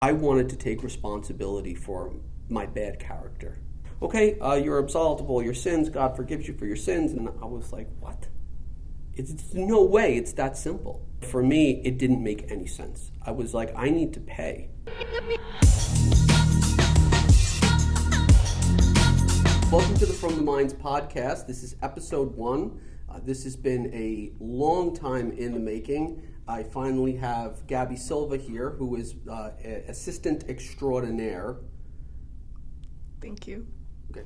I wanted to take responsibility for my bad character. Okay, you're absolved of all your sins. God forgives you for your sins. And I was like, what? It's no way it's that simple. For me, it didn't make any sense. I was like, I need to pay. Welcome to the From the Minds podcast. This is episode 1. This has been a long time in the making. I finally have Gabby Silva here, who is assistant extraordinaire. Thank you. Okay,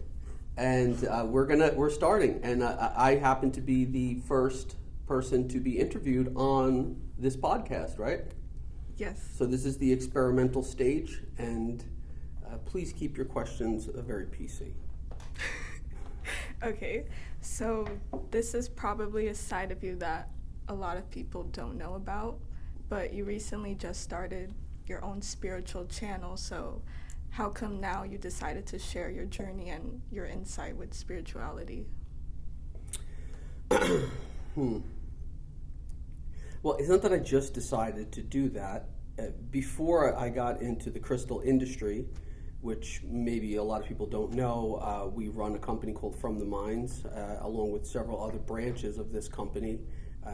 and we're starting, and I happen to be the first person to be interviewed on this podcast, right? Yes. So this is the experimental stage, and please keep your questions very PC. Okay, so this is probably a side of you that a lot of people don't know about, but you recently just started your own spiritual channel, so how come now you decided to share your journey and your insight with spirituality? Well, it's not that I just decided to do that. Before I got into the crystal industry, which maybe a lot of people don't know, we run a company called From the Minds, along with several other branches of this company.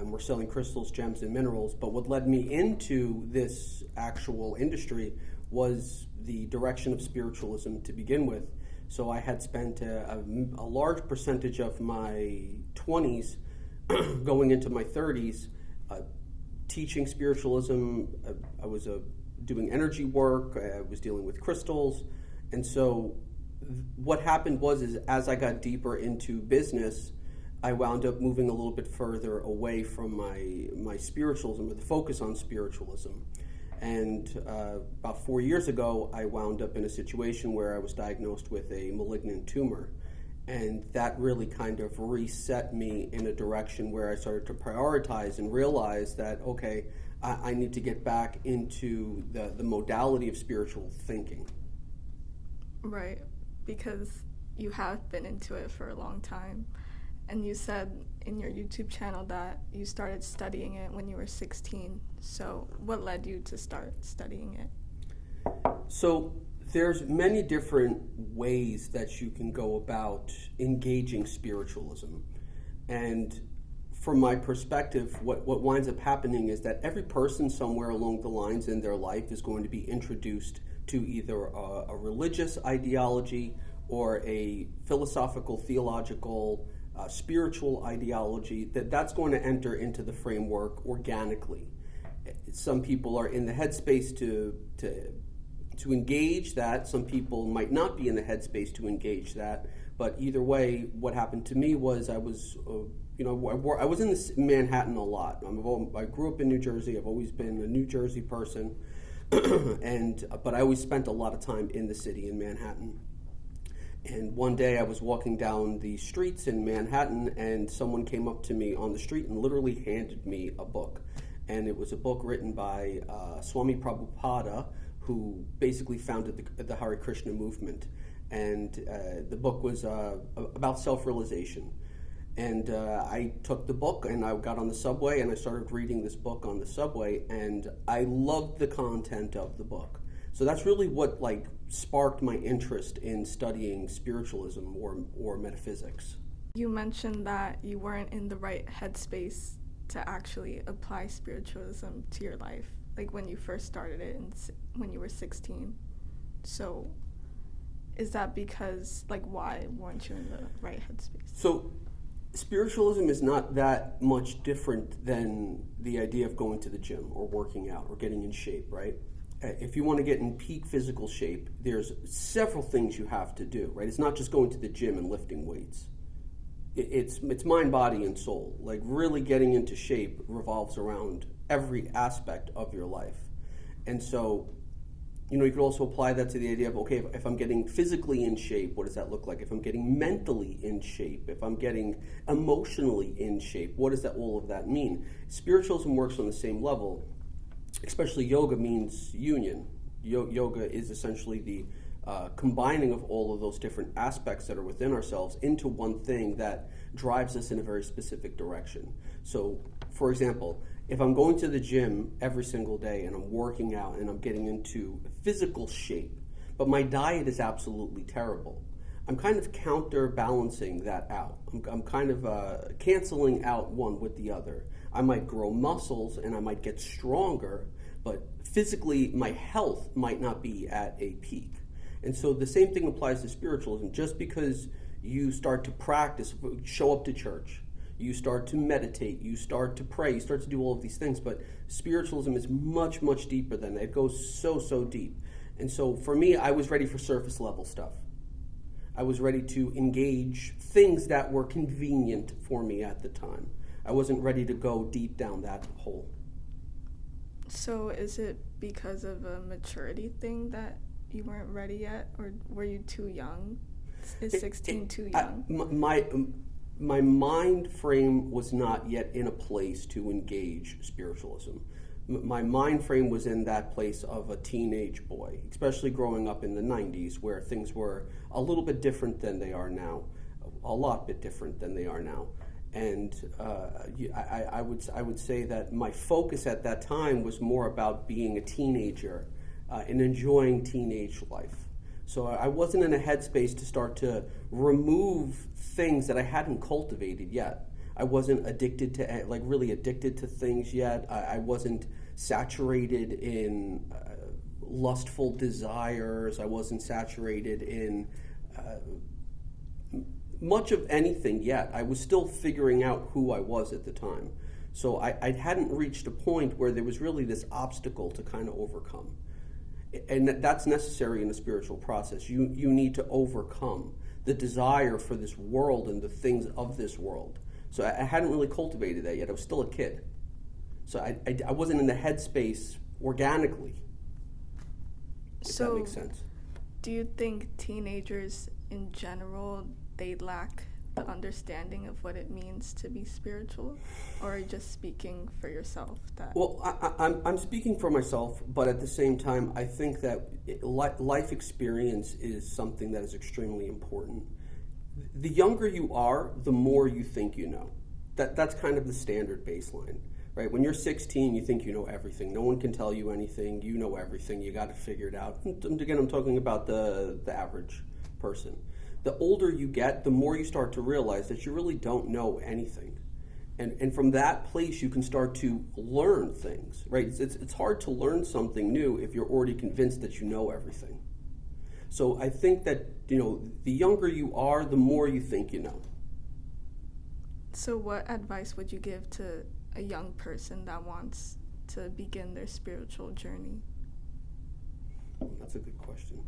We're selling crystals, gems, and minerals. But what led me into this actual industry was the direction of spiritualism to begin with. So I had spent a large percentage of my 20s going into my 30s teaching spiritualism. I was doing energy work. I was dealing with crystals. And so what happened was as I got deeper into business, I wound up moving a little bit further away from my spiritualism, or the focus on spiritualism. And about 4 years ago, I wound up in a situation where I was diagnosed with a malignant tumor. And that really kind of reset me in a direction where I started to prioritize and realize that, okay, I need to get back into the modality of spiritual thinking. Right, because you have been into it for a long time. And you said in your YouTube channel that you started studying it when you were 16. So what led you to start studying it? So there's many different ways that you can go about engaging spiritualism. And from my perspective, what winds up happening is that every person somewhere along the lines in their life is going to be introduced to either a religious ideology or a philosophical, theological, spiritual ideology that's going to enter into the framework organically. Some people are in the headspace to engage that. Some people might not be in the headspace to engage that. But either way, what happened to me was I was in Manhattan a lot. I grew up in New Jersey. I've always been a New Jersey person, but I always spent a lot of time in the city in Manhattan. And one day I was walking down the streets in Manhattan, and someone came up to me on the street and literally handed me a book. And it was a book written by Swami Prabhupada, who basically founded the Hare Krishna movement. And the book was about self-realization. And I took the book and I got on the subway and I started reading this book on the subway, and I loved the content of the book. So that's really what sparked my interest in studying spiritualism or metaphysics. You mentioned that you weren't in the right headspace to actually apply spiritualism to your life, like when you first started it when you were 16. So is that because, why weren't you in the right headspace? So spiritualism is not that much different than the idea of going to the gym or working out or getting in shape, right? If you want to get in peak physical shape, there's several things you have to do, right? It's not just going to the gym and lifting weights. It's mind, body, and soul. Really getting into shape revolves around every aspect of your life. And so, you could also apply that to the idea of, okay, if I'm getting physically in shape, what does that look like? If I'm getting mentally in shape, if I'm getting emotionally in shape, what does all of that mean? Spiritualism works on the same level. Especially yoga means union. Yoga is essentially the combining of all of those different aspects that are within ourselves into one thing that drives us in a very specific direction. So, for example, If I'm going to the gym every single day and I'm working out and I'm getting into physical shape, but my diet is absolutely terrible, I'm kind of counterbalancing that out. I'm kind of canceling out one with the other. I might grow muscles and I might get stronger, but physically my health might not be at a peak. And so the same thing applies to spiritualism. Just because you start to practice, show up to church, you start to meditate, you start to pray, you start to do all of these things, but spiritualism is much, much deeper than that. It goes so, so deep. And so for me, I was ready for surface level stuff. I was ready to engage things that were convenient for me at the time. I wasn't ready to go deep down that hole. So is it because of a maturity thing that you weren't ready yet, or were you too young? Is 16 too young? My mind frame was not yet in a place to engage spiritualism. My mind frame was in that place of a teenage boy, especially growing up in the 90s, where things were a little bit different than they are now, a lot bit different than they are now. And I would say that my focus at that time was more about being a teenager and enjoying teenage life. So I wasn't in a headspace to start to remove things that I hadn't cultivated yet. I wasn't addicted to, really addicted to things yet. I wasn't saturated in lustful desires. I wasn't saturated in much of anything yet. I was still figuring out who I was at the time. So I hadn't reached a point where there was really this obstacle to kind of overcome. And that's necessary in the spiritual process. You need to overcome the desire for this world and the things of this world. So I hadn't really cultivated that yet. I was still a kid. So I wasn't in the headspace organically, if that makes sense. Do you think teenagers in general, they lack the understanding of what it means to be spiritual? Or are you just speaking for yourself? Well, I'm speaking for myself, but at the same time, I think that life experience is something that is extremely important. The younger you are, the more you think you know. That's kind of the standard baseline, right? When you're 16, you think you know everything. No one can tell you anything. You know everything. You got to figure it out. And again, I'm talking about the average person. The older you get, the more you start to realize that you really don't know anything. And from that place, you can start to learn things, right? It's hard to learn something new if you're already convinced that you know everything. So I think that, the younger you are, the more you think you know. So what advice would you give to a young person that wants to begin their spiritual journey? That's a good question.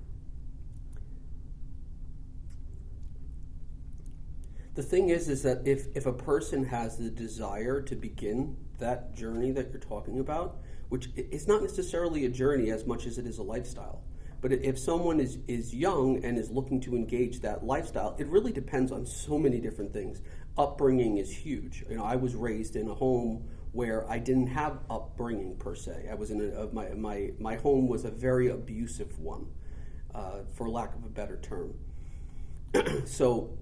The thing is that if a person has the desire to begin that journey that you're talking about, which is not necessarily a journey as much as it is a lifestyle, but if someone is young and is looking to engage that lifestyle, it really depends on so many different things. Upbringing is huge. I was raised in a home where I didn't have upbringing per se. I was my home was a very abusive one, for lack of a better term. So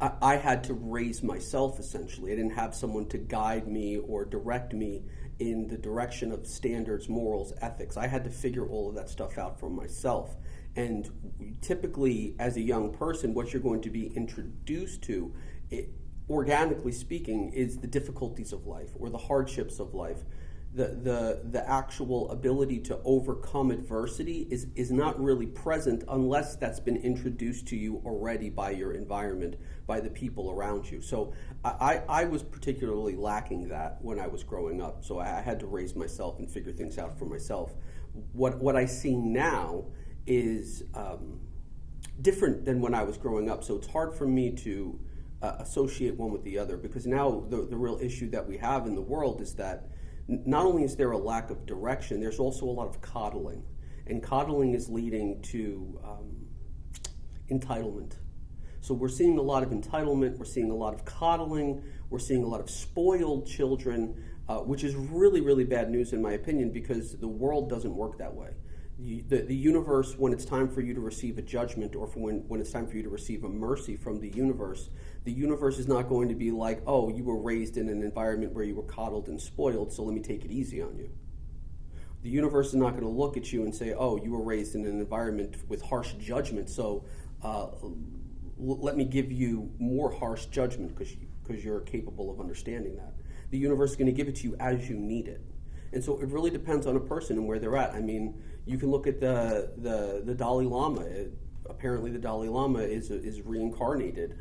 I had to raise myself, essentially. I didn't have someone to guide me or direct me in the direction of standards, morals, ethics. I had to figure all of that stuff out for myself. And typically, as a young person, what you're going to be introduced to, organically speaking, is the difficulties of life or the hardships of life. The actual ability to overcome adversity is not really present unless that's been introduced to you already by your environment, by the people around you. So I was particularly lacking that when I was growing up. So I had to raise myself and figure things out for myself. What I see now is different than when I was growing up. So it's hard for me to associate one with the other, because now the real issue that we have in the world is that not only is there a lack of direction, there's also a lot of coddling. And coddling is leading to entitlement. So we're seeing a lot of entitlement, we're seeing a lot of coddling, we're seeing a lot of spoiled children, which is really, really bad news in my opinion, because the world doesn't work that way. The universe, when it's time for you to receive a judgment, or when it's time for you to receive a mercy from the universe is not going to be like, oh, you were raised in an environment where you were coddled and spoiled, so let me take it easy on you. The universe is not going to look at you and say, oh, you were raised in an environment with harsh judgment, so let me give you more harsh judgment because you're capable of understanding that. The universe is going to give it to you as you need it. And so it really depends on a person and where they're at. I mean, you can look at the Dalai Lama. Apparently the Dalai Lama is reincarnated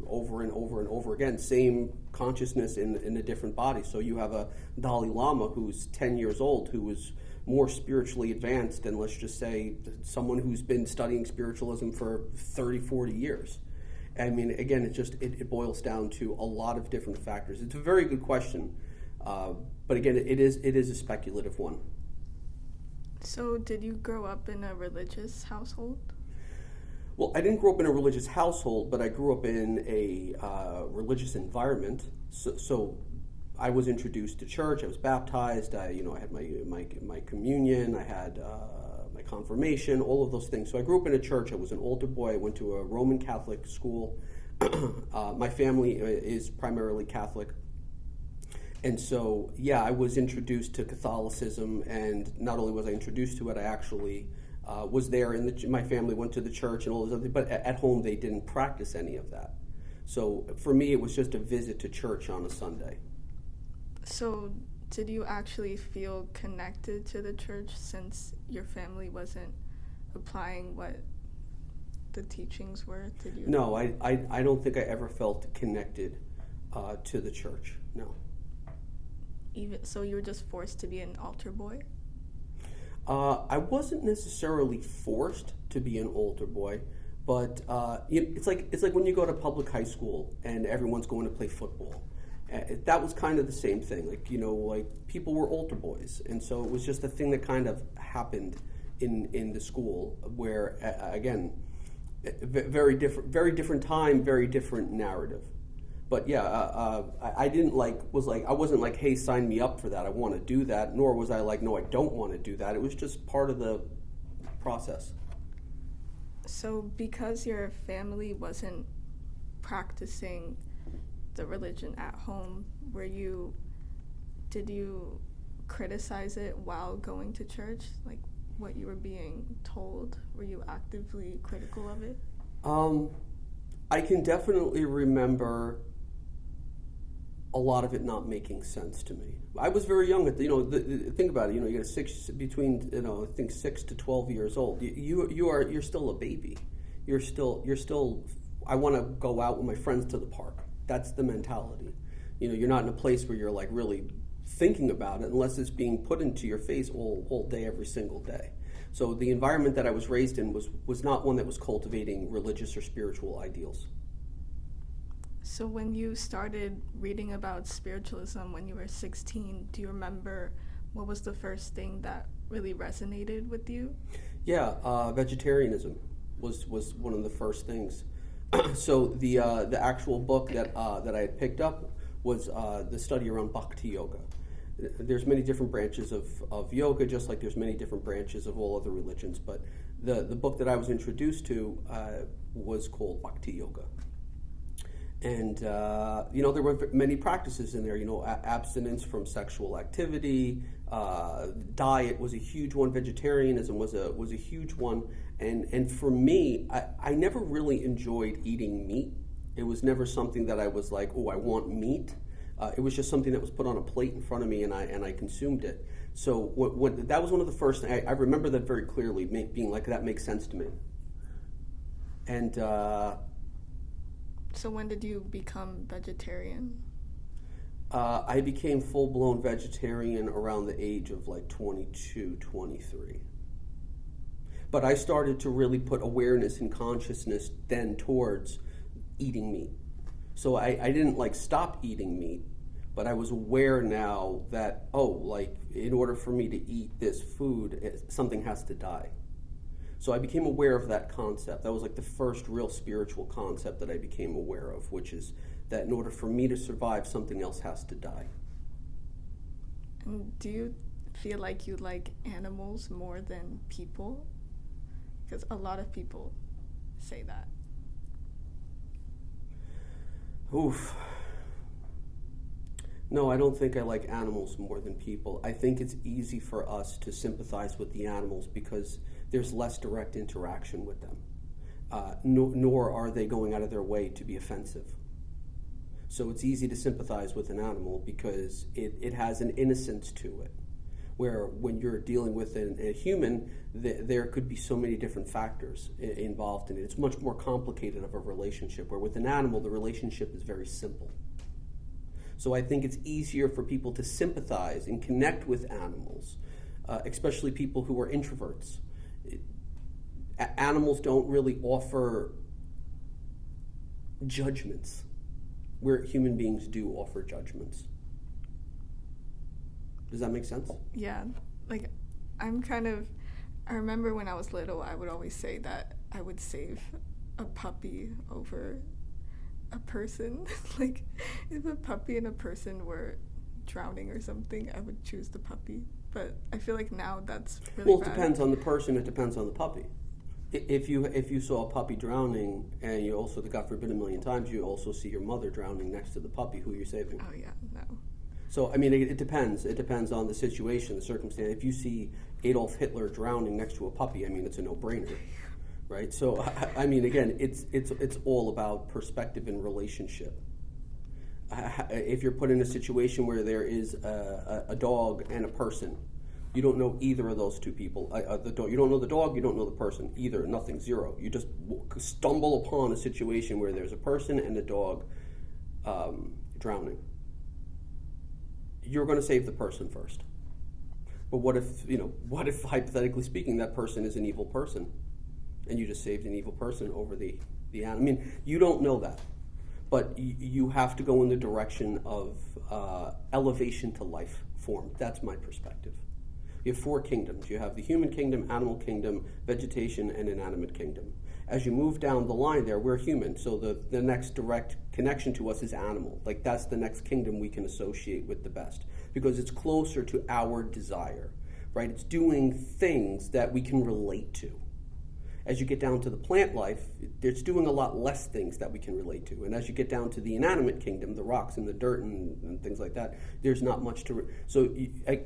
over and over and over again, same consciousness in a different body. So you have a Dalai Lama who's 10 years old, who was more spiritually advanced than, let's just say, someone who's been studying spiritualism for 30, 40 years. I mean, again, it boils down to a lot of different factors. It's a very good question, but again, it is a speculative one. So did you grow up in a religious household? Well, I didn't grow up in a religious household, but I grew up in a religious environment. So I was introduced to church. I was baptized. I had my communion. I had my confirmation. All of those things. So I grew up in a church. I was an altar boy. I went to a Roman Catholic school. My family is primarily Catholic, and so I was introduced to Catholicism. And not only was I introduced to it, I actually was there. My family went to the church and all those other things. But at home, they didn't practice any of that. So for me, it was just a visit to church on a Sunday. So did you actually feel connected to the church since your family wasn't applying what the teachings were? Did you? No, I don't think I ever felt connected to the church, no. Even so, you were just forced to be an altar boy? I wasn't necessarily forced to be an altar boy, but it's like when you go to public high school and everyone's going to play football. That was kind of the same thing. Like people were altar boys, and so it was just a thing that kind of happened in the school. Where again, very different time, very different narrative. But I wasn't like, hey, sign me up for that. I want to do that. Nor was I like, no, I don't want to do that. It was just part of the process. So because your family wasn't practicing the religion at home, did you criticize it while going to church? Like what you were being told? Were you actively critical of it? I can definitely remember a lot of it not making sense to me. I was very young think about it, you get between I think 6 to 12 years old. You're still a baby. You're still I want to go out with my friends to the park. That's the mentality. You're not in a place where you're like really thinking about it unless it's being put into your face all day, every single day. So the environment that I was raised in was not one that was cultivating religious or spiritual ideals. So when you started reading about spiritualism when you were 16, do you remember what was the first thing that really resonated with you? Yeah, vegetarianism was one of the first things. So the actual book that I had picked up was the study around bhakti yoga. There's many different branches of yoga, just like there's many different branches of all other religions. But the book that I was introduced to was called Bhakti Yoga. And, there were many practices in there, abstinence from sexual activity, diet was a huge one, vegetarianism was a huge one. And for me, I never really enjoyed eating meat. It was never something that I was like, oh, I want meat. It was just something that was put on a plate in front of me, and I consumed it. So that was one of the first. I remember that very clearly, being like, that makes sense to me. And so when did you become vegetarian? I became full-blown vegetarian around the age of like 22, 23. But I started to really put awareness and consciousness then towards eating meat. So I didn't like stop eating meat, but I was aware now that, in order for me to eat this food, something has to die. So I became aware of that concept. That was like the first real spiritual concept that I became aware of, which is that in order for me to survive, something else has to die. And do you feel like you like animals more than people? Because a lot of people say that. Oof. No, I don't think I like animals more than people. I think it's easy for us to sympathize with the animals because there's less direct interaction with them. Nor are they going out of their way to be offensive. So it's easy to sympathize with an animal because it has an innocence to it. Where when you're dealing with a human, there could be so many different factors involved in it. It's much more complicated of a relationship, where with an animal, the relationship is very simple. So I think it's easier for people to sympathize and connect with animals, especially people who are introverts. Animals don't really offer judgments, where human beings do offer judgments. Does that make sense? Yeah, like I remember when I was little, I would always say that I would save a puppy over a person. Like if a puppy and a person were drowning or something, I would choose the puppy. But I feel like now that's really Well, it bad. depends on the person, it depends on the puppy. If you saw a puppy drowning, and you also, God forbid a million times, you also see your mother drowning next to the puppy, who you're saving? Oh yeah, no. So, I mean, it depends. It depends on the situation, the circumstance. If you see Adolf Hitler drowning next to a puppy, I mean, it's a no-brainer, right? So, I mean, again, it's all about perspective and relationship. If you're put in a situation where there is a dog and a person, you don't know either of those two people. You don't know the dog, you don't know the person. Either, nothing, zero. You just stumble upon a situation where there's a person and a dog drowning. You're going to save the person first. But what if hypothetically speaking, that person is an evil person, and you just saved an evil person over the animal? I mean, you don't know that, but you have to go in the direction of elevation to life form. That's my perspective. You have 4 kingdoms. You have the human kingdom, animal kingdom, vegetation, and inanimate kingdom. As you move down the line there, we're human, so the next direct connection to us is animal. Like, that's the next kingdom we can associate with the best, because it's closer to our desire, right? It's doing things that we can relate to. As you get down to the plant life, it's doing a lot less things that we can relate to. And as you get down to the inanimate kingdom, the rocks and the dirt and things like that, there's not much to...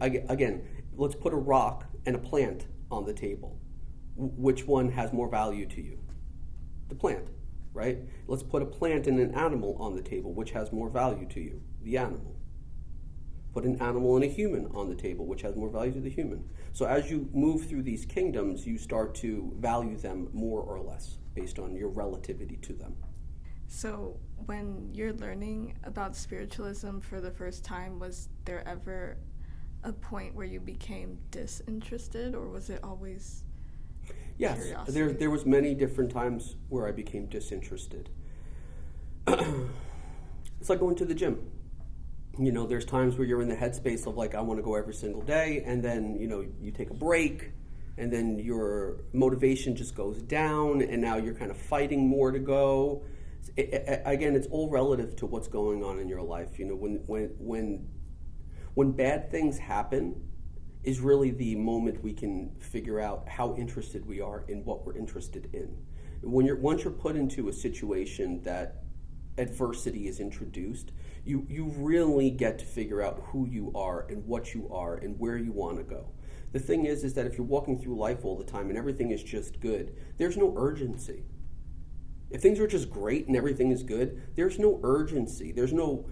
Again, let's put a rock and a plant on the table. Which one has more value to you? The plant, right? Let's put a plant and an animal on the table. Which has more value to you? The animal. Put an animal and a human on the table. Which has more value to the human? So as you move through these kingdoms, you start to value them more or less based on your relativity to them. So when you're learning about spiritualism for the first time, was there ever a point where you became disinterested, or was it always Yes, curiosity? there was many different times where I became disinterested. It's like going to the gym. You know, there's times where you're in the headspace of like, I want to go every single day, and then, you know, you take a break, and then your motivation just goes down, and now you're kind of fighting more to go. Again, it's all relative to what's going on in your life. You know, when bad things happen is really the moment we can figure out how interested we are in what we're interested in. Once you're put into a situation that adversity is introduced, you really get to figure out who you are and what you are and where you want to go. The thing is that if you're walking through life all the time and everything is just good, there's no urgency. If things are just great and everything is good, there's no urgency. There's no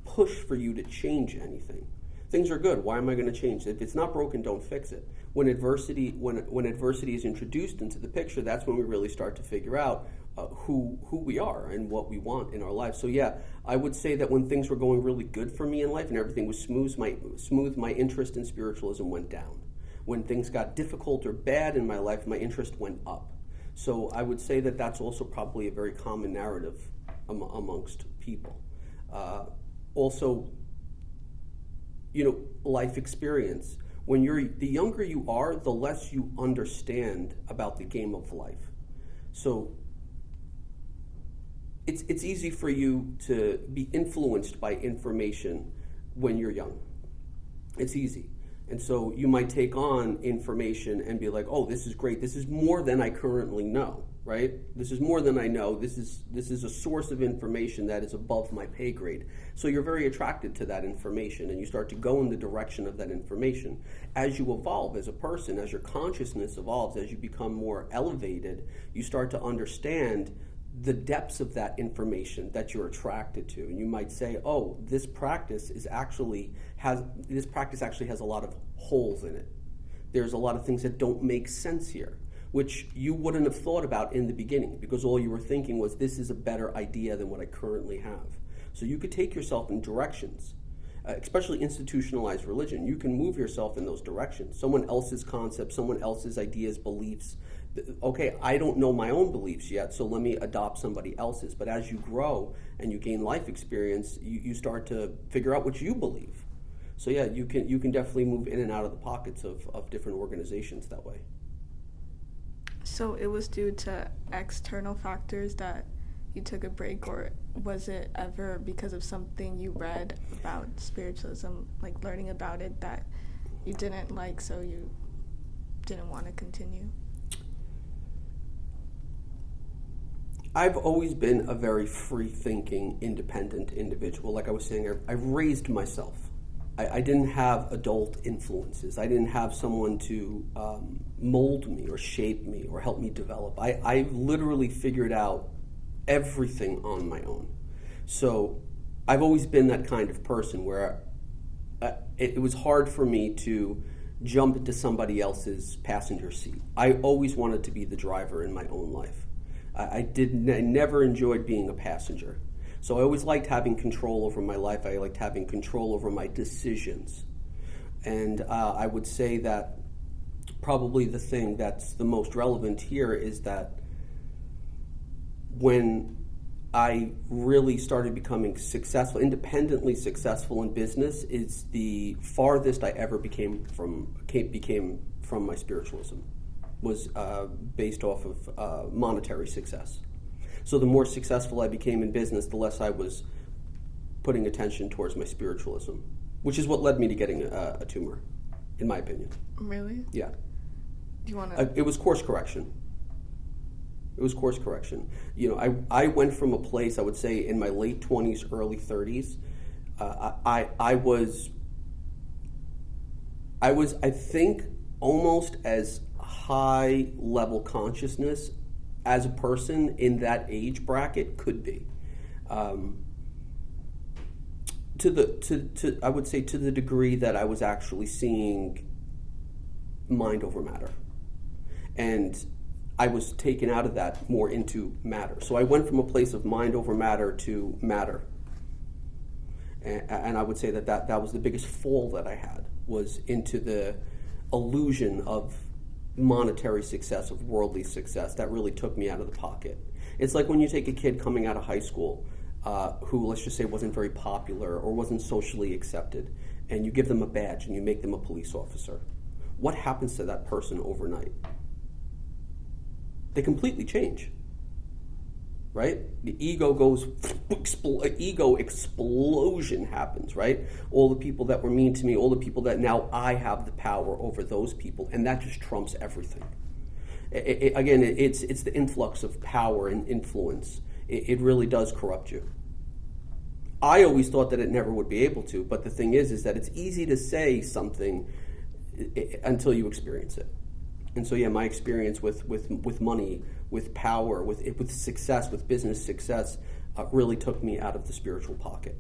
push for you to change anything. Things are good. Why am I going to change? If it's not broken, don't fix it. When adversity is introduced into the picture, that's when we really start to figure out who we are and what we want in our life. So yeah, I would say that when things were going really good for me in life and everything was smooth, my interest in spiritualism went down. When things got difficult or bad in my life, my interest went up. So I would say that that's also probably a very common narrative amongst people. Also, you know, life experience. The younger you are, the less you understand about the game of life. So it's easy for you to be influenced by information when you're young. It's easy. And so you might take on information and be like, oh, this is great. This is more than I currently know, right? This is more than I know. This is a source of information that is above my pay grade. So you're very attracted to that information, and you start to go in the direction of that information. As you evolve as a person, as your consciousness evolves, as you become more elevated, you start to understand the depths of that information that you're attracted to. And you might say, oh, this practice actually has a lot of holes in it. There's a lot of things that don't make sense here, which you wouldn't have thought about in the beginning, because all you were thinking was, this is a better idea than what I currently have. So you could take yourself in directions, especially institutionalized religion. You can move yourself in those directions. Someone else's concepts, someone else's ideas, beliefs. Okay, I don't know my own beliefs yet, so let me adopt somebody else's. But as you grow and you gain life experience, you start to figure out what you believe. So yeah, you can definitely move in and out of the pockets of different organizations that way. So it was due to external factors that you took a break, or was it ever because of something you read about spiritualism, like learning about it, that you didn't like, so you didn't want to continue? I've always been a very free-thinking, independent individual. Like I was saying, I raised myself. I didn't have adult influences. I didn't have someone to mold me or shape me or help me develop. I literally figured out everything on my own. So I've always been that kind of person where it was hard for me to jump into somebody else's passenger seat. I always wanted to be the driver in my own life. I never enjoyed being a passenger. So I always liked having control over my life. I liked having control over my decisions. And I would say that probably the thing that's the most relevant here is that when I really started becoming successful, independently successful in business, is the farthest I ever became from my spiritualism. Was based off of monetary success. So the more successful I became in business, the less I was putting attention towards my spiritualism, which is what led me to getting a tumor, in my opinion. Really? Yeah. Do you want to? It was course correction. You know, I went from a place, I would say, in my late 20s, early 30s. I was, I think, almost as high level consciousness as a person in that age bracket could be. I would say to the degree that I was actually seeing mind over matter. And I was taken out of that more into matter. So I went from a place of mind over matter to matter. And I would say that was the biggest fall that I had, was into the illusion of monetary success, of worldly success. That really took me out of the pocket. It's like when you take a kid coming out of high school who, let's just say, wasn't very popular or wasn't socially accepted, and you give them a badge and you make them a police officer. What happens to that person overnight? They completely change, right? The ego goes, ego explosion happens, right? All the people that were mean to me, all the people that now I have the power over those people, and that just trumps everything. Again, it's the influx of power and influence. It really does corrupt you. I always thought that it never would be able to, but the thing is that it's easy to say something until you experience it. And so, yeah, my experience with money, with power, with success, with business success, really took me out of the spiritual pocket.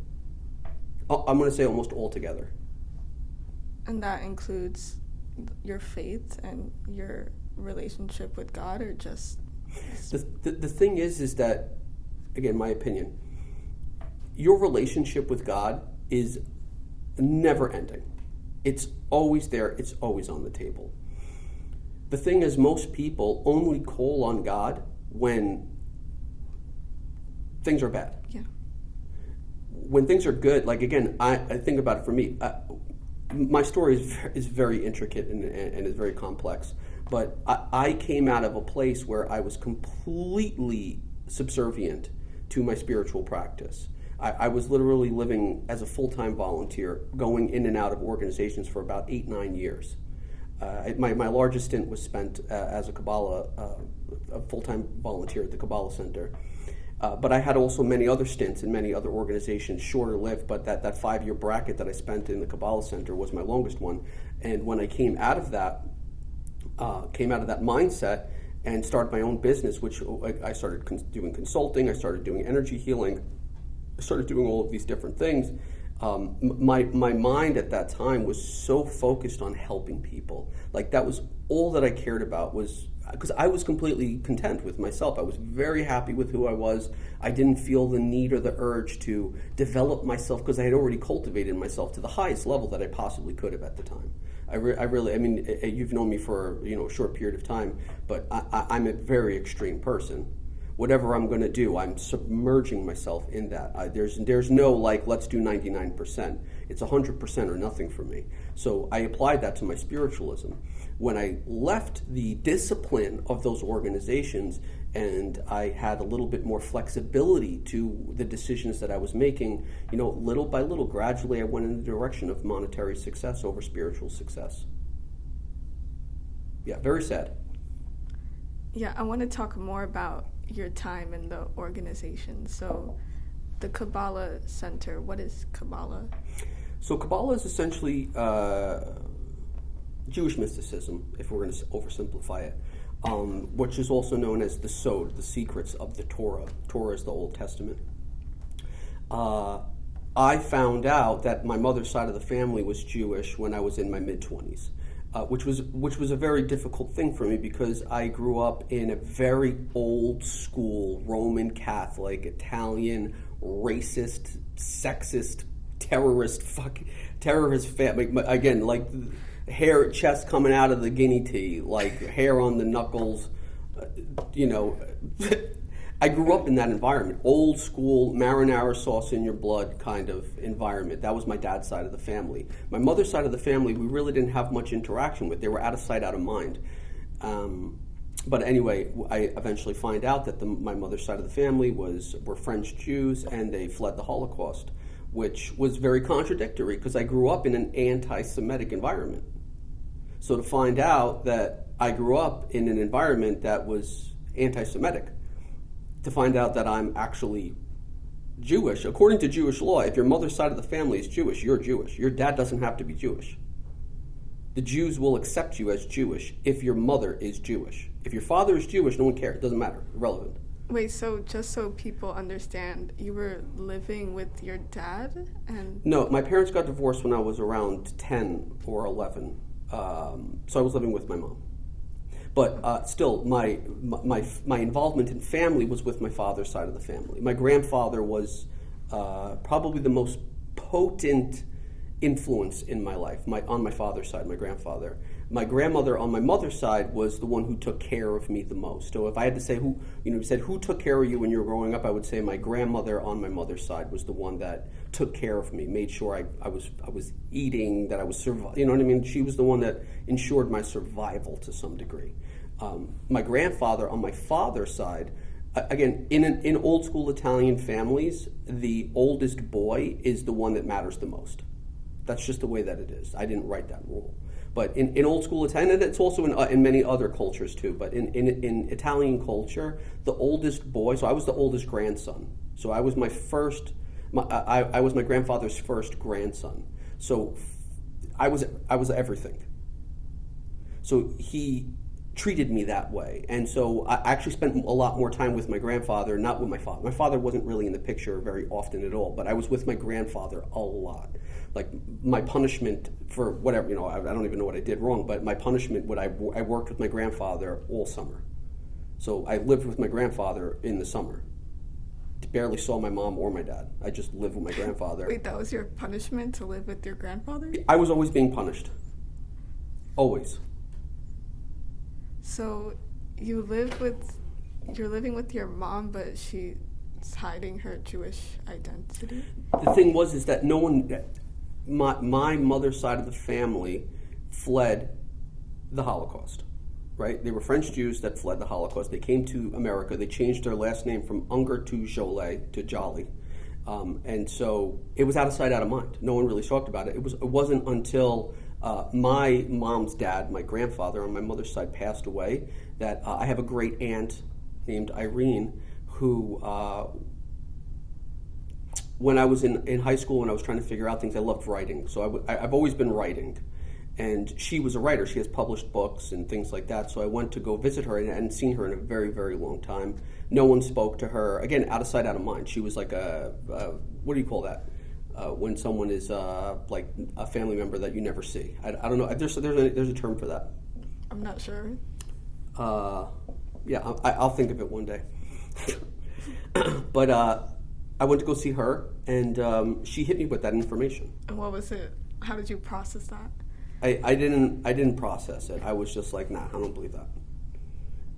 I'm going to say almost altogether. And that includes your faith and your relationship with God, or just... The thing is that, again, my opinion, your relationship with God is never ending. It's always there. It's always on the table. The thing is, most people only call on God when things are bad. Yeah. When things are good, like, again, I think about it for me. My story is very intricate and is very complex. But I came out of a place where I was completely subservient to my spiritual practice. I was literally living as a full-time volunteer, going in and out of organizations for about 8-9 years. My largest stint was spent as a Kabbalah, a full-time volunteer at the Kabbalah Center. But I had also many other stints in many other organizations, shorter lived, but that 5-year bracket that I spent in the Kabbalah Center was my longest one. And when I came out of that mindset and started my own business, which I started doing consulting, I started doing energy healing, I started doing all of these different things. My mind at that time was so focused on helping people. Like, that was all that I cared about, was because I was completely content with myself. I was very happy with who I was. I didn't feel the need or the urge to develop myself, because I had already cultivated myself to the highest level that I possibly could have at the time. I mean, you've known me for a short period of time, but I'm a very extreme person. Whatever I'm going to do, I'm submerging myself in that. There's no, like, let's do 99%. It's 100% or nothing for me. So I applied that to my spiritualism. When I left the discipline of those organizations and I had a little bit more flexibility to the decisions that I was making, little by little, gradually I went in the direction of monetary success over spiritual success. Yeah, very sad. Yeah, I want to talk more about your time in the organization. So the Kabbalah Center, what is Kabbalah? So Kabbalah is essentially Jewish mysticism, if we're going to oversimplify it, which is also known as the Sod, the secrets of the Torah. Torah is the Old Testament. I found out that my mother's side of the family was Jewish when I was in my mid-20s. Which was a very difficult thing for me, because I grew up in a very old school Roman Catholic, Italian, racist, sexist, terrorist family. Again, like hair, chest coming out of the guinea tea, like hair on the knuckles, I grew up in that environment, old school, marinara sauce in your blood kind of environment. That was my dad's side of the family. My mother's side of the family, we really didn't have much interaction with. They were out of sight, out of mind. But anyway, I eventually find out that my mother's side of the family were French Jews, and they fled the Holocaust, which was very contradictory, because I grew up in an anti-Semitic environment. So to find out that I grew up in an environment that was anti-Semitic, to find out that I'm actually Jewish. According to Jewish law, if your mother's side of the family is Jewish, you're Jewish. Your dad doesn't have to be Jewish. The Jews will accept you as Jewish if your mother is Jewish. If your father is Jewish, no one cares. It doesn't matter. Irrelevant. Wait, so just so people understand, you were living with your dad? No, my parents got divorced when I was around 10 or 11. So I was living with my mom. But still, my involvement in family was with my father's side of the family. My grandfather was probably the most potent influence in my life, on my father's side, my grandfather. My grandmother on my mother's side was the one who took care of me the most. So if I had to say who took care of you when you were growing up, I would say my grandmother on my mother's side was the one that took care of me, made sure I was eating, that I was surviving. You know what I mean? She was the one that ensured my survival to some degree. My grandfather on my father's side, again, in old school Italian families, the oldest boy is the one that matters the most. That's just the way that it is. I didn't write that rule. But in old school Italian, and it's also in many other cultures too, but in Italian culture, the oldest boy, so I was the oldest grandson. So I was I was my grandfather's first grandson. So I was everything. So he treated me that way. And so I actually spent a lot more time with my grandfather, not with my father. My father wasn't really in the picture very often at all, but I was with my grandfather a lot. Like my punishment for whatever, I don't even know what I did wrong, but my punishment, I worked with my grandfather all summer. So I lived with my grandfather in the summer. Barely saw my mom or my dad. I just lived with my grandfather. Wait, that was your punishment, to live with your grandfather? I was always being punished. Always. So you're living with your mom, but she's hiding her Jewish identity? The thing is that no one, my mother's side of the family fled the Holocaust, right? They were French Jews that fled the Holocaust. They came to America. They changed their last name from Unger to Jolie, And so it was out of sight, out of mind. No one really talked about it. It wasn't until my mom's dad, my grandfather on my mother's side, passed away that I have a great aunt named Irene who, when I was in high school, when I was trying to figure out things, I loved writing. So I've always been writing. And she was a writer. She has published books and things like that. So I went to go visit her, and I hadn't seen her in a very, very long time. No one spoke to her. Again, out of sight, out of mind. She was like what do you call that? When someone is like a family member that you never see. I don't know. There's a term for that. I'm not sure. Yeah, I'll think of it one day. But I went to go see her, and she hit me with that information. And what was it? How did you process that? I didn't process it. I was just like, nah, I don't believe that.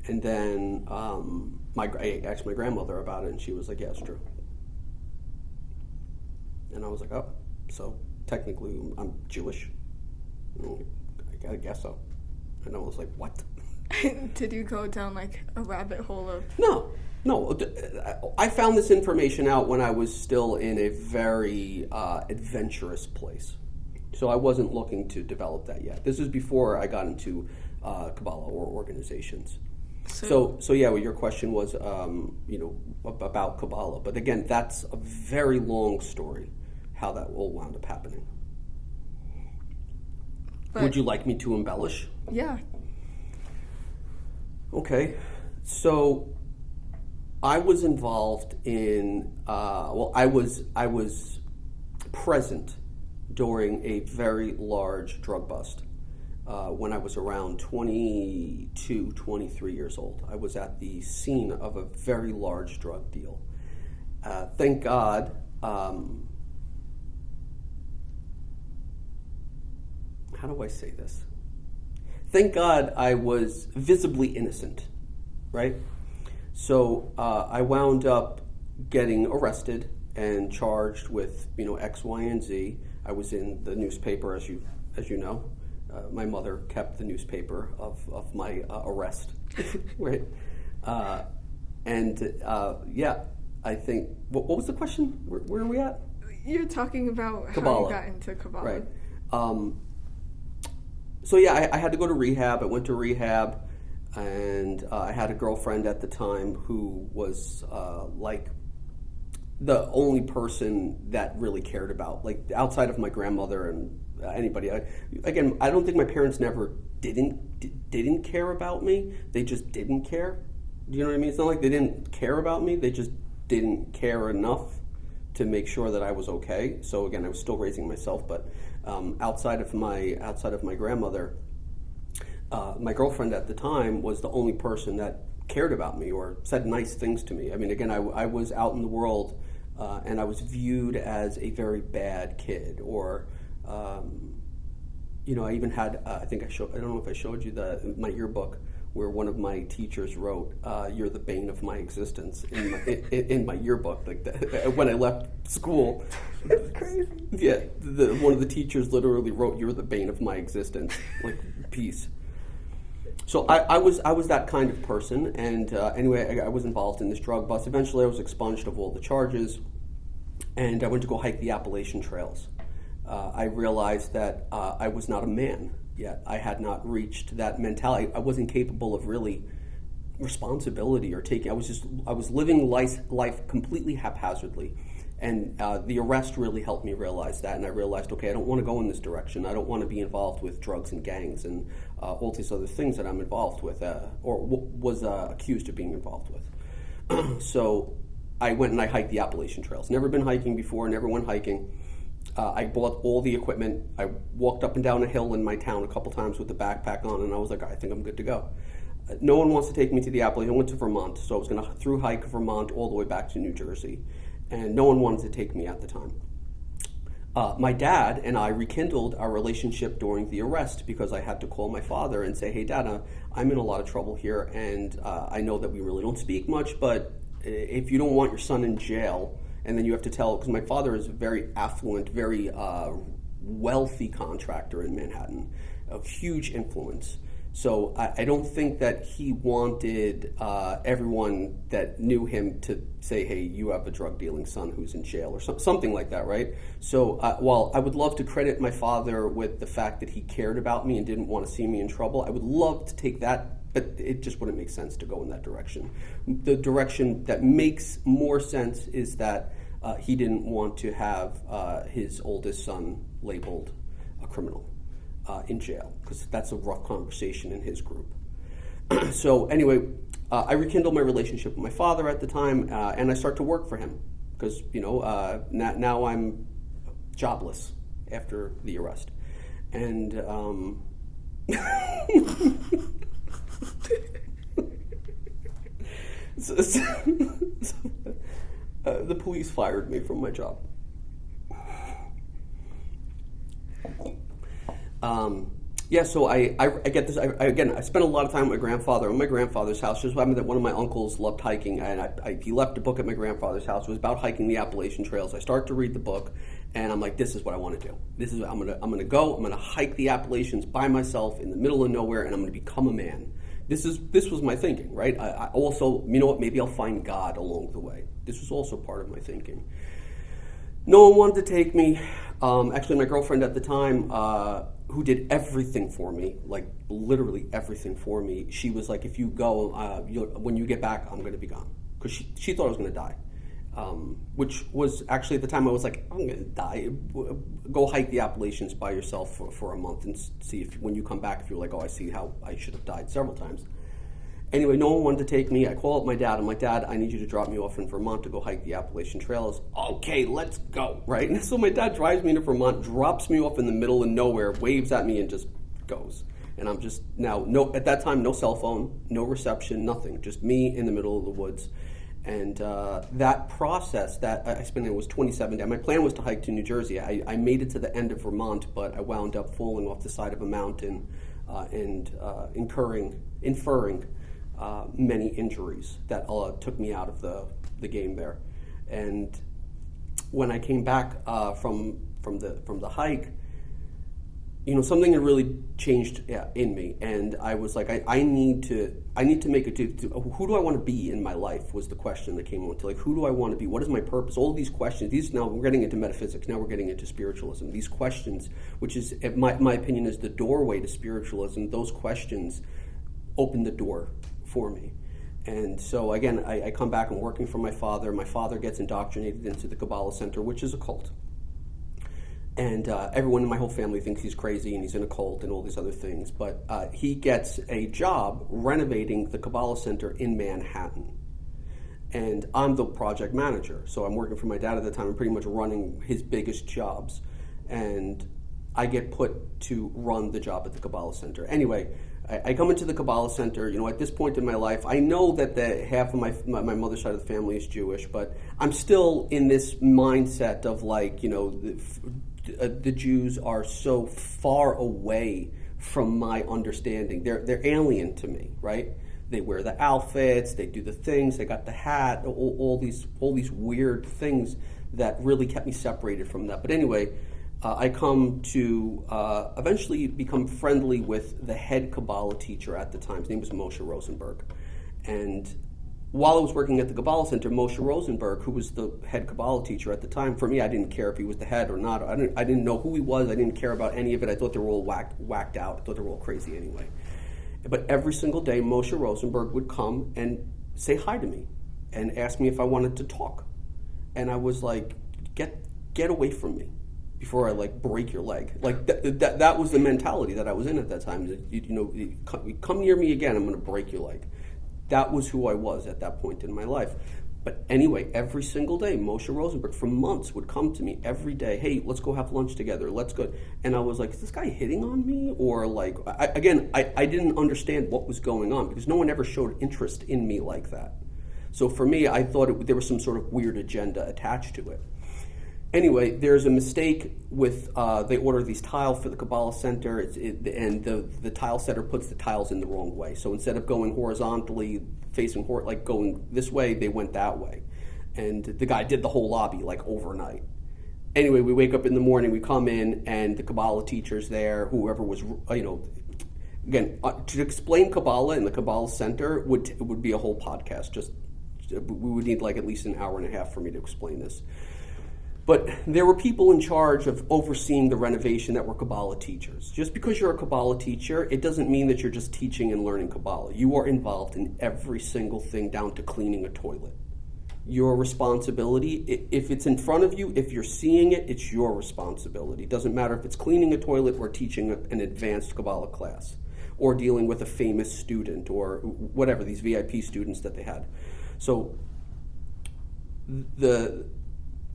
And then I asked my grandmother about it, and she was like, yeah, it's true. And I was like, oh, so technically I'm Jewish. I guess so. And I was like, what? Did you go down like a rabbit hole of... No. I found this information out when I was still in a very adventurous place. So I wasn't looking to develop that yet. This is before I got into Kabbalah or organizations. So yeah, well, your question was, about Kabbalah. But again, that's a very long story, how that all wound up happening. But, would you like me to embellish? Yeah. Okay. So I was involved in, I was present during a very large drug bust when I was around 22, 23 years old. I was at the scene of a very large drug deal. Thank God, how do I say this? Thank God I was visibly innocent, right? So I wound up getting arrested and charged with, X, Y, and Z. I was in the newspaper, as you know. My mother kept the newspaper of my arrest, right? I think, what was the question? Where are we at? You're talking about Kabbalah. How you got into Kabbalah. Right. I had to go to rehab. I went to rehab, and I had a girlfriend at the time who was like the only person that really cared about, like outside of my grandmother and anybody. I don't think my parents never didn't care about me. They just didn't care. Do you know what I mean? It's not like they didn't care about me. They just didn't care enough to make sure that I was okay. So again, I was still raising myself, but outside of my grandmother, my girlfriend at the time was the only person that cared about me or said nice things to me. I mean, again, I was out in the world, and I was viewed as a very bad kid, or I even had I don't know if I showed you my yearbook, where one of my teachers wrote, "You're the bane of my existence" in my yearbook, like that. When I left school. That's crazy. Yeah, one of the teachers literally wrote, "You're the bane of my existence," like peace. So I was that kind of person, and anyway, I was involved in this drug bust. Eventually, I was expunged of all the charges, and I went to go hike the Appalachian Trails. I realized that I was not a man yet. I had not reached that mentality. I wasn't capable of really responsibility or taking. I was living life completely haphazardly, and the arrest really helped me realize that. And I realized, okay, I don't want to go in this direction. I don't want to be involved with drugs and gangs and all these other things that I'm involved with, or was accused of being involved with. So I went and I hiked the Appalachian Trails. Never been hiking before. Never went hiking. I bought all the equipment. I walked up and down a hill in my town a couple times with the backpack on, and I was like, I think I'm good to go. No one wants to take me to the Appalachian. I went to Vermont, so I was going to through hike Vermont all the way back to New Jersey, and no one wanted to take me at the time. My dad and I rekindled our relationship during the arrest because I had to call my father and say, hey, Dad, I'm in a lot of trouble here, and I know that we really don't speak much, but if you don't want your son in jail, and then you have to tell, because my father is a very affluent, very wealthy contractor in Manhattan, a huge influence. So I don't think that he wanted everyone that knew him to say, hey, you have a drug dealing son who's in jail or something like that, right? So while I would love to credit my father with the fact that he cared about me and didn't want to see me in trouble, I would love to take that, but it just wouldn't make sense to go in that direction. The direction that makes more sense is that he didn't want to have his oldest son labeled a criminal in jail, because that's a rough conversation in his group. So anyway, I rekindled my relationship with my father at the time, and I start to work for him because now I'm jobless after the arrest, and the police fired me from my job. So I get this. I spent a lot of time with my grandfather in my grandfather's house. Just happened that one of my uncles loved hiking, and he left a book at my grandfather's house. It was about hiking the Appalachian Trails. I start to read the book, and I'm like, this is what I want to do. This is I'm gonna go. I'm gonna hike the Appalachians by myself in the middle of nowhere, and I'm gonna become a man. This was my thinking, right? I also, maybe I'll find God along the way. This was also part of my thinking. No one wanted to take me. Actually, my girlfriend at the time, who did everything for me, like literally everything for me, she was like, if you go, when you get back, I'm going to be gone. Because she thought I was going to die. Which was actually at the time I was like, I'm going to die. Go hike the Appalachians by yourself for a month and see if when you come back, if you're like, oh, I see how I should have died several times. Anyway, no one wanted to take me. I call up my dad. I'm like, Dad, I need you to drop me off in Vermont to go hike the Appalachian Trails. Okay, let's go, right? And so my dad drives me to Vermont, drops me off in the middle of nowhere, waves at me, and just goes. And I'm just at that time, no cell phone, no reception, nothing. Just me in the middle of the woods. And that process that I spent, it was 27 days. My plan was to hike to New Jersey. I made it to the end of Vermont, but I wound up falling off the side of a mountain and inferring many injuries that took me out of the game there. And when I came back from the hike, something had really changed in me, and I was like, I need to make who do I want to be in my life was the question that came on to, like, who do I want to be? What is my purpose? All these questions. Now we're getting into metaphysics. Now we're getting into spiritualism. These questions, which is, my opinion, is the doorway to spiritualism. Those questions open the door for me. And so again, I come back and working for my father. My father gets indoctrinated into the Kabbalah Center, which is a cult. And everyone in my whole family thinks he's crazy and he's in a cult and all these other things. But he gets a job renovating the Kabbalah Center in Manhattan. And I'm the project manager. So I'm working for my dad at the time. I'm pretty much running his biggest jobs. And I get put to run the job at the Kabbalah Center. Anyway, I come into the Kabbalah Center. At this point in my life, I know that half of my mother's side of the family is Jewish, but I'm still in this mindset of like, the Jews are so far away from my understanding. They're alien to me, right? They wear the outfits, they do the things, they got the hat, all these weird things that really kept me separated from that. But anyway, I come to eventually become friendly with the head Kabbalah teacher at the time. His name was Moshe Rosenberg. And while I was working at the Kabbalah Center, Moshe Rosenberg, who was the head Kabbalah teacher at the time, for me, I didn't care if he was the head or not. I didn't know who he was. I didn't care about any of it. I thought they were all whacked out. I thought they were all crazy anyway. But every single day, Moshe Rosenberg would come and say hi to me and ask me if I wanted to talk. And I was like, get away from me before I like break your leg. Like that was the mentality that I was in at that time. You come near me again, I'm going to break your leg. That was who I was at that point in my life. But anyway, every single day, Moshe Rosenberg for months would come to me every day. Hey, let's go have lunch together. Let's go. And I was like, is this guy hitting on me? Or like, I didn't understand what was going on because no one ever showed interest in me like that. So for me, I thought there was some sort of weird agenda attached to it. Anyway, there's a mistake with, they order these tiles for the Kabbalah Center, and the tile setter puts the tiles in the wrong way. So instead of going horizontally, like going this way, they went that way. And the guy did the whole lobby like overnight. Anyway, we wake up in the morning, we come in, and the Kabbalah teacher's there, whoever was, again, to explain Kabbalah in the Kabbalah Center would be a whole podcast. Just we would need like at least an hour and a half for me to explain this. But there were people in charge of overseeing the renovation that were Kabbalah teachers. Just because you're a Kabbalah teacher, it doesn't mean that you're just teaching and learning Kabbalah. You are involved in every single thing down to cleaning a toilet. Your responsibility, if it's in front of you, if you're seeing it, it's your responsibility. It doesn't matter if it's cleaning a toilet or teaching an advanced Kabbalah class or dealing with a famous student or whatever, these VIP students that they had. So the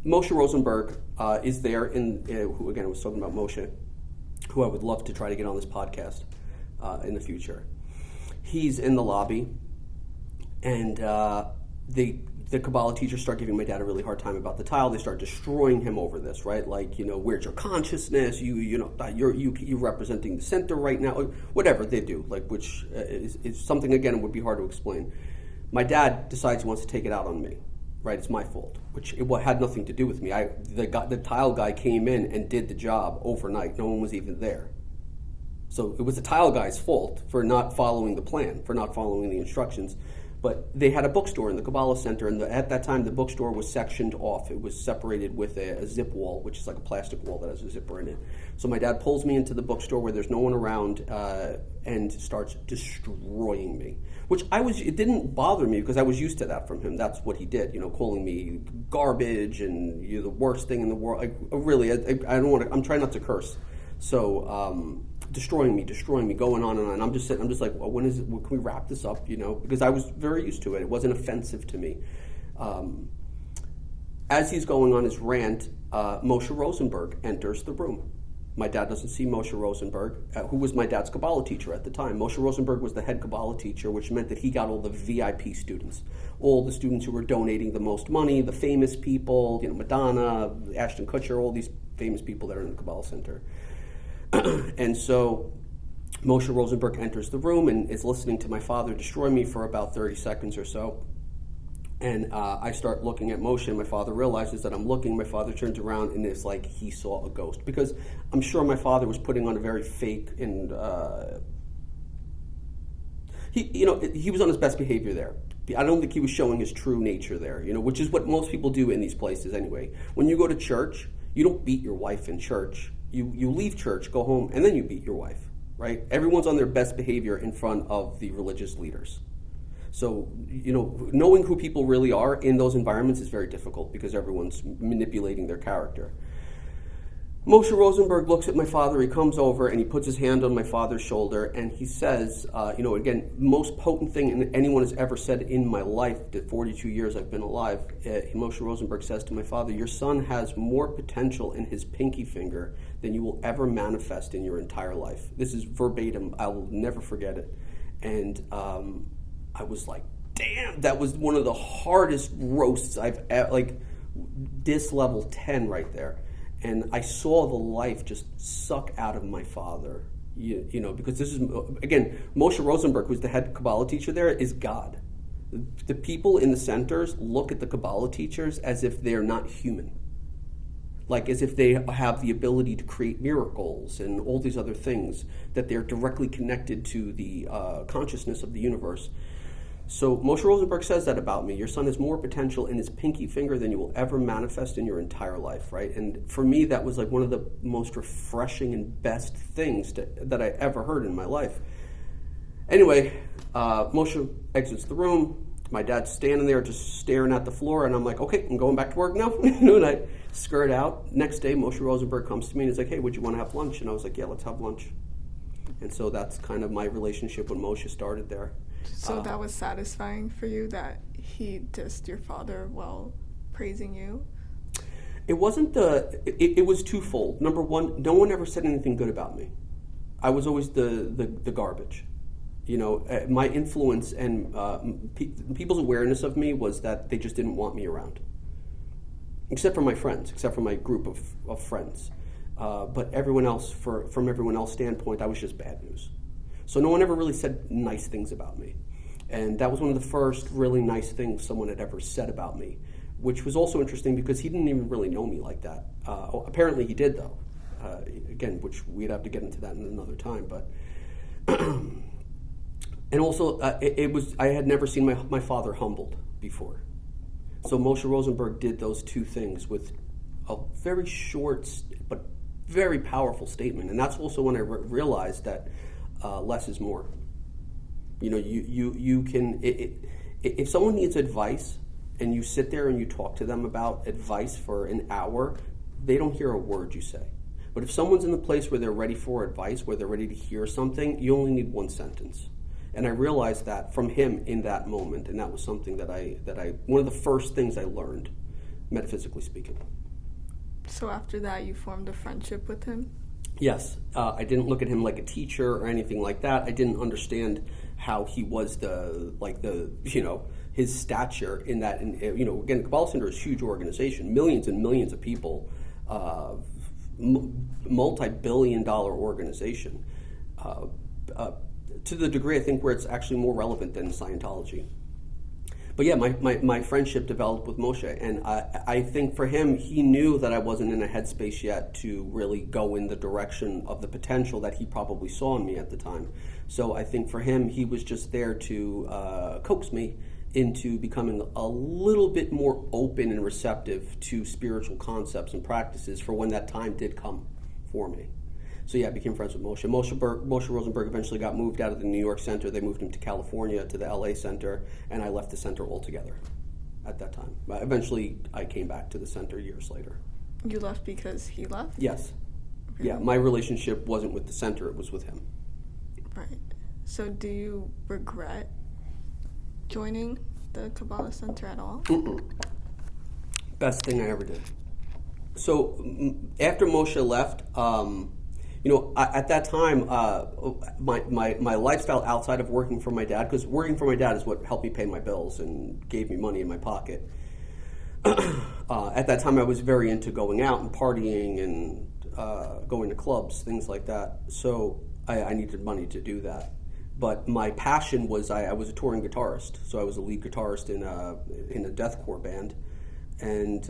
Moshe Rosenberg is there, who again I was talking about Moshe, who I would love to try to get on this podcast in the future. He's in the lobby, and the Kabbalah teachers start giving my dad a really hard time about the tile. They start destroying him over this, right? Like, where's your consciousness? You're representing the center right now. Whatever they do, like, which is something, again, it would be hard to explain. My dad decides he wants to take it out on me. Right, it's my fault, which it had nothing to do with me. The tile guy came in and did the job overnight. No one was even there. So it was the tile guy's fault for not following the plan, for not following the instructions. But they had a bookstore in the Kabbalah Center, and at that time the bookstore was sectioned off. It was separated with a zip wall, which is like a plastic wall that has a zipper in it. So my dad pulls me into the bookstore where there's no one around and starts destroying me. Which it didn't bother me because I was used to that from him. That's what he did, calling me garbage and you're the worst thing in the world. I don't want to. I'm trying not to curse. So destroying me, going on and on. I'm just like, well, when is it? Can we wrap this up? Because I was very used to it. It wasn't offensive to me. As he's going on his rant, Moshe Rosenberg enters the room. My dad doesn't see Moshe Rosenberg, who was my dad's Kabbalah teacher at the time. Moshe Rosenberg was the head Kabbalah teacher, which meant that he got all the VIP students, all the students who were donating the most money, the famous people, Madonna, Ashton Kutcher, all these famous people that are in the Kabbalah Center. And so Moshe Rosenberg enters the room and is listening to my father destroy me for about 30 seconds or so. And I start looking at Moshe, and my father realizes that I'm looking. My father turns around, and it's like he saw a ghost. Because I'm sure my father was putting on a very fake and he was on his best behavior there. I don't think he was showing his true nature there, which is what most people do in these places anyway. When you go to church, you don't beat your wife in church. You leave church, go home, and then you beat your wife, right? Everyone's on their best behavior in front of the religious leaders. So, knowing who people really are in those environments is very difficult because everyone's manipulating their character. Moshe Rosenberg looks at my father, he comes over and he puts his hand on my father's shoulder and he says, again, most potent thing anyone has ever said in my life, the 42 years I've been alive, Moshe Rosenberg says to my father, your son has more potential in his pinky finger than you will ever manifest in your entire life. This is verbatim, I will never forget it. And I was like, damn, that was one of the hardest roasts I've ever, like, dis level 10 right there. And I saw the life just suck out of my father, because this is, again, Moshe Rosenberg, who's the head Kabbalah teacher there, is God. The people in the centers look at the Kabbalah teachers as if they're not human. Like as if they have the ability to create miracles and all these other things, that they're directly connected to the consciousness of the universe. So Moshe Rosenberg says that about me. Your son has more potential in his pinky finger than you will ever manifest in your entire life, right? And for me, that was like one of the most refreshing and best things that I ever heard in my life. Anyway, Moshe exits the room. My dad's standing there just staring at the floor, and I'm like, okay, I'm going back to work now. And I skirt out. Next day, Moshe Rosenberg comes to me and he's like, hey, would you want to have lunch? And I was like, yeah, let's have lunch. And so that's kind of my relationship when Moshe started there. So that was satisfying for you that he dissed your father while praising you? It wasn't it was twofold. Number one, no one ever said anything good about me. I was always the garbage. My influence and people's awareness of me was that they just didn't want me around. Except for my friends, except for my group of friends. But everyone else, from everyone else's standpoint, I was just bad news. So no one ever really said nice things about me. And that was one of the first really nice things someone had ever said about me, which was also interesting because he didn't even really know me like that. Apparently he did, though. Again, which we'd have to get into that in another time. But And also, I had never seen my father humbled before. So Moshe Rosenberg did those two things with a very short but very powerful statement. And that's also when I realized that less is more. You know, you can, if someone needs advice and you sit there and you talk to them about advice for an hour, they don't hear a word you say. But if someone's in the place where they're ready for advice, where they're ready to hear something, you only need one sentence. And I realized that from him in that moment, and that was something that I one of the first things I learned, metaphysically speaking. So after that, you formed a friendship with him? Yes. I didn't look at him like a teacher or anything like that. I didn't understand how he was his stature in that. And, again, Kabbalah Center is a huge organization, millions and millions of people, multi-billion-dollar organization. To the degree, I think, where it's actually more relevant than Scientology. But yeah, my friendship developed with Moshe, and I think for him, he knew that I wasn't in a headspace yet to really go in the direction of the potential that he probably saw in me at the time. So I think for him, he was just there to coax me into becoming a little bit more open and receptive to spiritual concepts and practices for when that time did come for me. So yeah, I became friends with Moshe. Moshe Rosenberg eventually got moved out of the New York Center. They moved him to California, to the LA Center, and I left the center altogether at that time. Eventually, I came back to the center years later. You left because he left? Yes. Really? Yeah, my relationship wasn't with the center, it was with him. Right. So do you regret joining the Kabbalah Center at all? Mm-mm. Best thing I ever did. So after Moshe left, at that time, my lifestyle outside of working for my dad, because working for my dad is what helped me pay my bills and gave me money in my pocket. At that time, I was very into going out and partying and going to clubs, things like that. So I needed money to do that. But my passion was I was a touring guitarist, so I was a lead guitarist in a deathcore band, and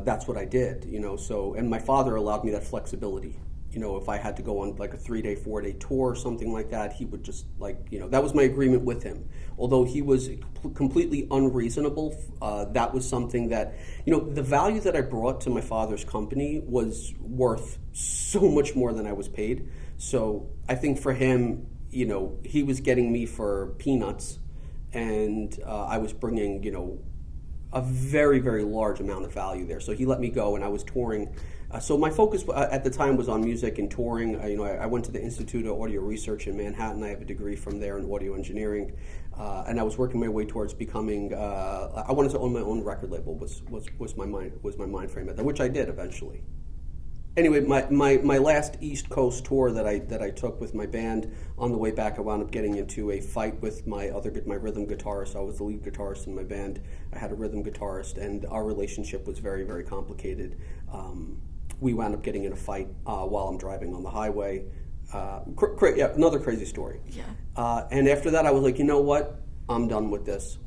that's what I did. So and my father allowed me that flexibility. If I had to go on like a 3-day, 4-day tour or something like that, he would just that was my agreement with him. Although he was completely unreasonable, that was something that, the value that I brought to my father's company was worth so much more than I was paid. So I think for him, he was getting me for peanuts, and I was bringing, a very, very large amount of value there. So he let me go, and I was touring. So my focus at the time was on music and touring. I went to the Institute of Audio Research in Manhattan. I have a degree from there in audio engineering, and I was working my way towards becoming. I wanted to own my own record label. Was my mind frame at that, which I did eventually. Anyway, my last East Coast tour that I took with my band, on the way back, I wound up getting into a fight with my rhythm guitarist. I was the lead guitarist in my band. I had a rhythm guitarist, and our relationship was very, very complicated. We wound up getting in a fight while I'm driving on the highway. Another crazy story. Yeah. And after that, I was like, you know what? I'm done with this.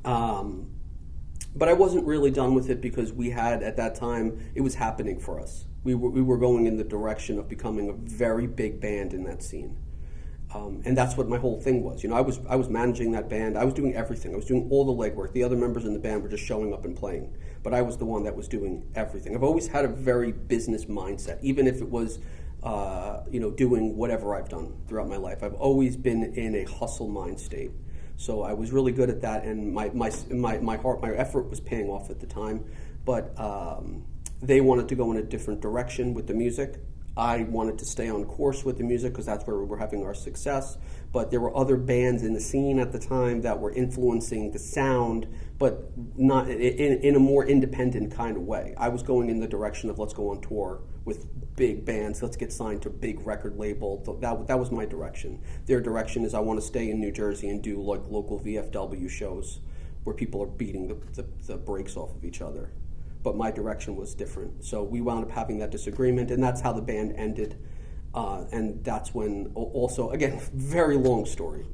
But I wasn't really done with it because we had, at that time, it was happening for us. We were going in the direction of becoming a very big band in that scene. And that's what my whole thing was. I was managing that band. I was doing everything. I was doing all the legwork. The other members in the band were just showing up and playing. But I was the one that was doing everything. I've always had a very business mindset, even if it was, doing whatever I've done throughout my life. I've always been in a hustle mind state. So I was really good at that, and my effort was paying off at the time. But they wanted to go in a different direction with the music. I wanted to stay on course with the music because that's where we were having our success. But there were other bands in the scene at the time that were influencing the sound, but not in a more independent kind of way. I was going in the direction of let's go on tour with big bands, let's get signed to a big record label. That was my direction. Their direction is I want to stay in New Jersey and do like local VFW shows where people are beating the brakes off of each other. But my direction was different. So we wound up having that disagreement, and that's how the band ended. And that's when, also, again, very long story.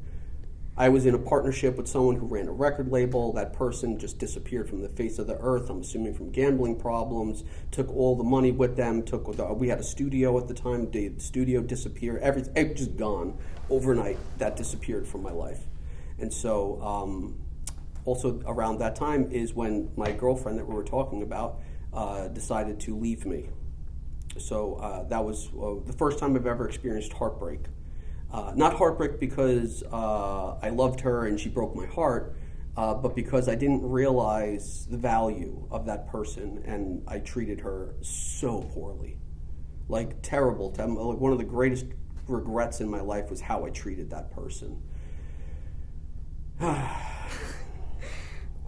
I was in a partnership with someone who ran a record label. That person just disappeared from the face of the earth, I'm assuming from gambling problems, took all the money with them, we had a studio at the time, the studio disappeared, everything just gone. Overnight, that disappeared from my life. And so also around that time is when my girlfriend that we were talking about decided to leave me. So that was the first time I've ever experienced heartbreak. Not heartbreak because I loved her and she broke my heart, but because I didn't realize the value of that person and I treated her so poorly. Like terrible. Like one of the greatest regrets in my life was how I treated that person.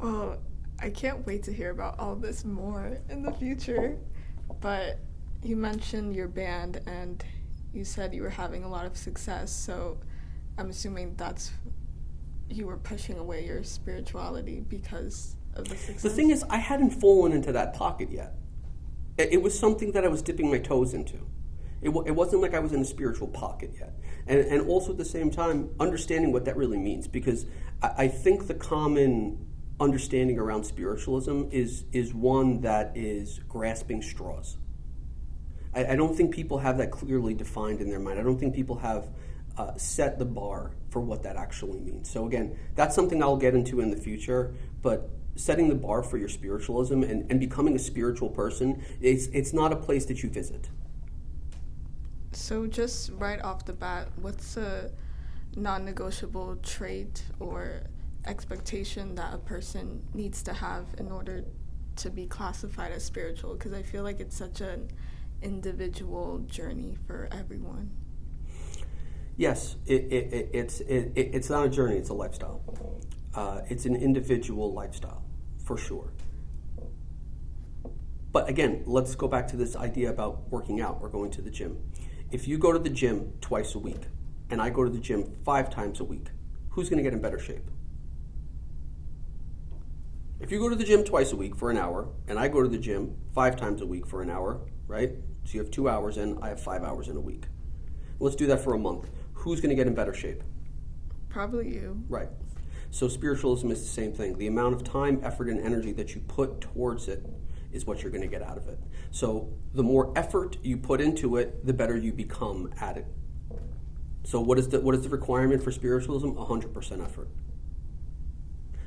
Well, I can't wait to hear about all this more in the future, but you mentioned your band and you said you were having a lot of success, so I'm assuming you were pushing away your spirituality because of the success. The thing is, I hadn't fallen into that pocket yet. It was something that I was dipping my toes into. It wasn't like I was in a spiritual pocket yet. And also at the same time, understanding what that really means, because I think the common understanding around spiritualism is one that is grasping straws. I don't think people have that clearly defined in their mind. I don't think people have set the bar for what that actually means. So again, that's something I'll get into in the future, but setting the bar for your spiritualism and becoming a spiritual person, it's not a place that you visit. So just right off the bat, what's a non-negotiable trait or expectation that a person needs to have in order to be classified as spiritual? Because I feel like it's such an individual journey for everyone. Yes, it's not a journey, it's a lifestyle. It's an individual lifestyle, for sure. But again, let's go back to this idea about working out or going to the gym. If you go to the gym twice a week, and I go to the gym 5 times a week, who's going to get in better shape? If you go to the gym twice a week for an hour, and I go to the gym 5 times a week for an hour, right? So you have 2 hours in, I have 5 hours in a week. Let's do that for a month. Who's going to get in better shape? Probably you. Right. So spiritualism is the same thing. The amount of time, effort, and energy that you put towards it is what you're going to get out of it. So the more effort you put into it, the better you become at it. So what is the requirement for spiritualism? 100% effort.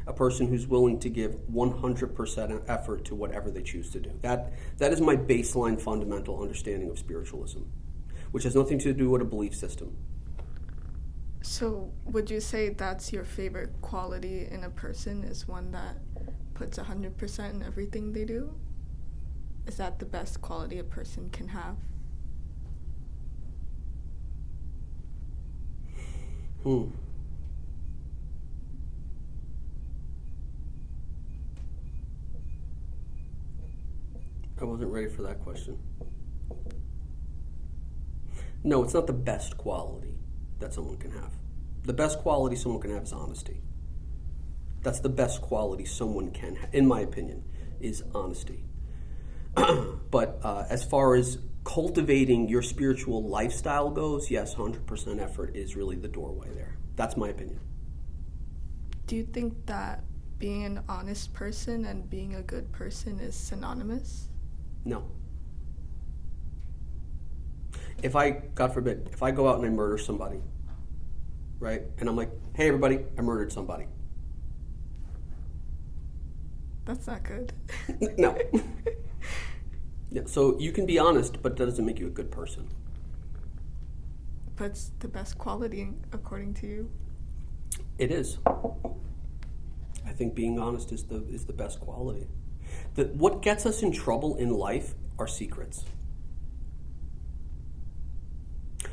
A person who's willing to give 100% effort to whatever they choose to do. That is my baseline fundamental understanding of spiritualism, which has nothing to do with a belief system. So would you say that's your favorite quality in a person, is one that puts 100% in everything they do? Is that the best quality a person can have? I wasn't ready for that question. No, it's not the best quality that someone can have. The best quality someone can have is honesty. That's the best quality someone can have, in my opinion, is honesty. But as far as cultivating your spiritual lifestyle goes, yes, 100% effort is really the doorway there. That's my opinion. Do you think that being an honest person and being a good person is synonymous? No. If I, God forbid, if I go out and I murder somebody, right, and I'm like, hey everybody, I murdered somebody. That's not good. No. Yeah, so you can be honest, but that doesn't make you a good person. But it's the best quality, according to you. It is. I think being honest is the best quality. What gets us in trouble in life are secrets.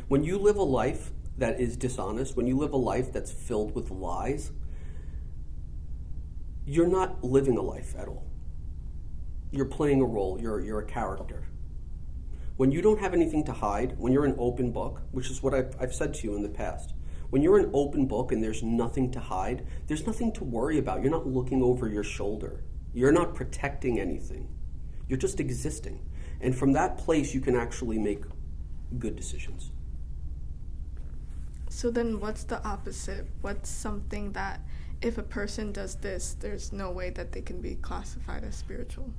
When you live a life that is dishonest, when you live a life that's filled with lies, you're not living a life at all. You're playing a role. You're a character. When you don't have anything to hide, when you're an open book, which is what I've said to you in the past, when you're an open book and there's nothing to hide, there's nothing to worry about. You're not looking over your shoulder. You're not protecting anything. You're just existing. And from that place, you can actually make good decisions. So then what's the opposite? What's something that if a person does this, there's no way that they can be classified as spiritual?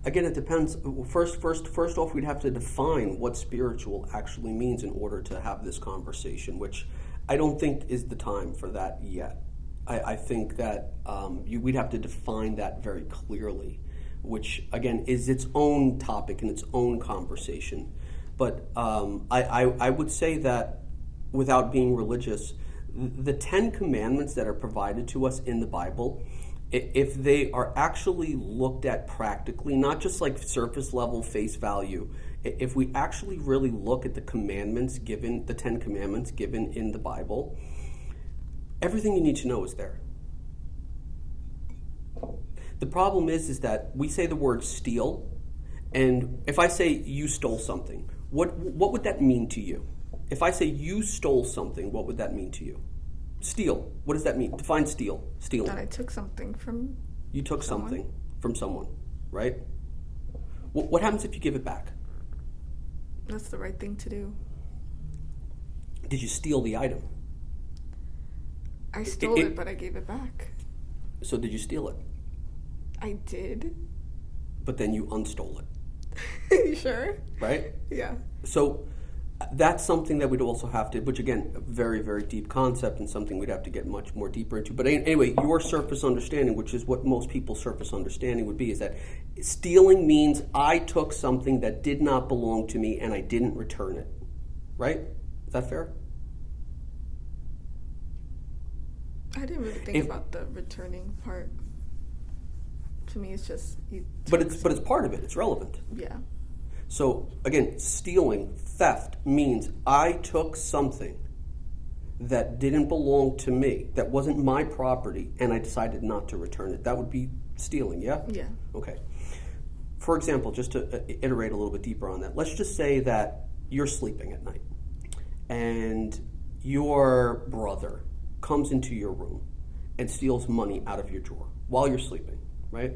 Again, it depends. First off, we'd have to define what spiritual actually means in order to have this conversation, which I don't think is the time for that yet. I think that we'd have to define that very clearly, which, again, is its own topic and its own conversation. But I would say that without being religious, the 10 commandments that are provided to us in the Bible, if they are actually looked at practically, not just like surface level face value, if we actually really look at the commandments given, the 10 commandments given in the Bible, everything you need to know is there. The problem is that we say the word steal, and if I say you stole something, what would that mean to you? If I say you stole something, what would that mean to you? Steal. What does that mean? Define steal. Stealing. That I took something from You took someone. something from someone, right? What happens if you give it back? That's the right thing to do. Did you steal the item? I stole it, but I gave it back. So did you steal it? I did. But then you unstole it, You sure? right? Yeah. So that's something that we'd also have to, which again, a very, very deep concept and something we'd have to get much more deeper into. But anyway, your surface understanding, which is what most people's surface understanding would be, is that stealing means I took something that did not belong to me and I didn't return it, right? Is that fair? I didn't really think about the returning part. To me, it's just you. But it's part of it. It's relevant. Yeah. So again, stealing, theft means I took something that didn't belong to me, that wasn't my property, and I decided not to return it. That would be stealing, yeah? Yeah. Okay. For example, just to iterate a little bit deeper on that, let's just say that you're sleeping at night and your brother comes into your room and steals money out of your drawer while you're sleeping, right?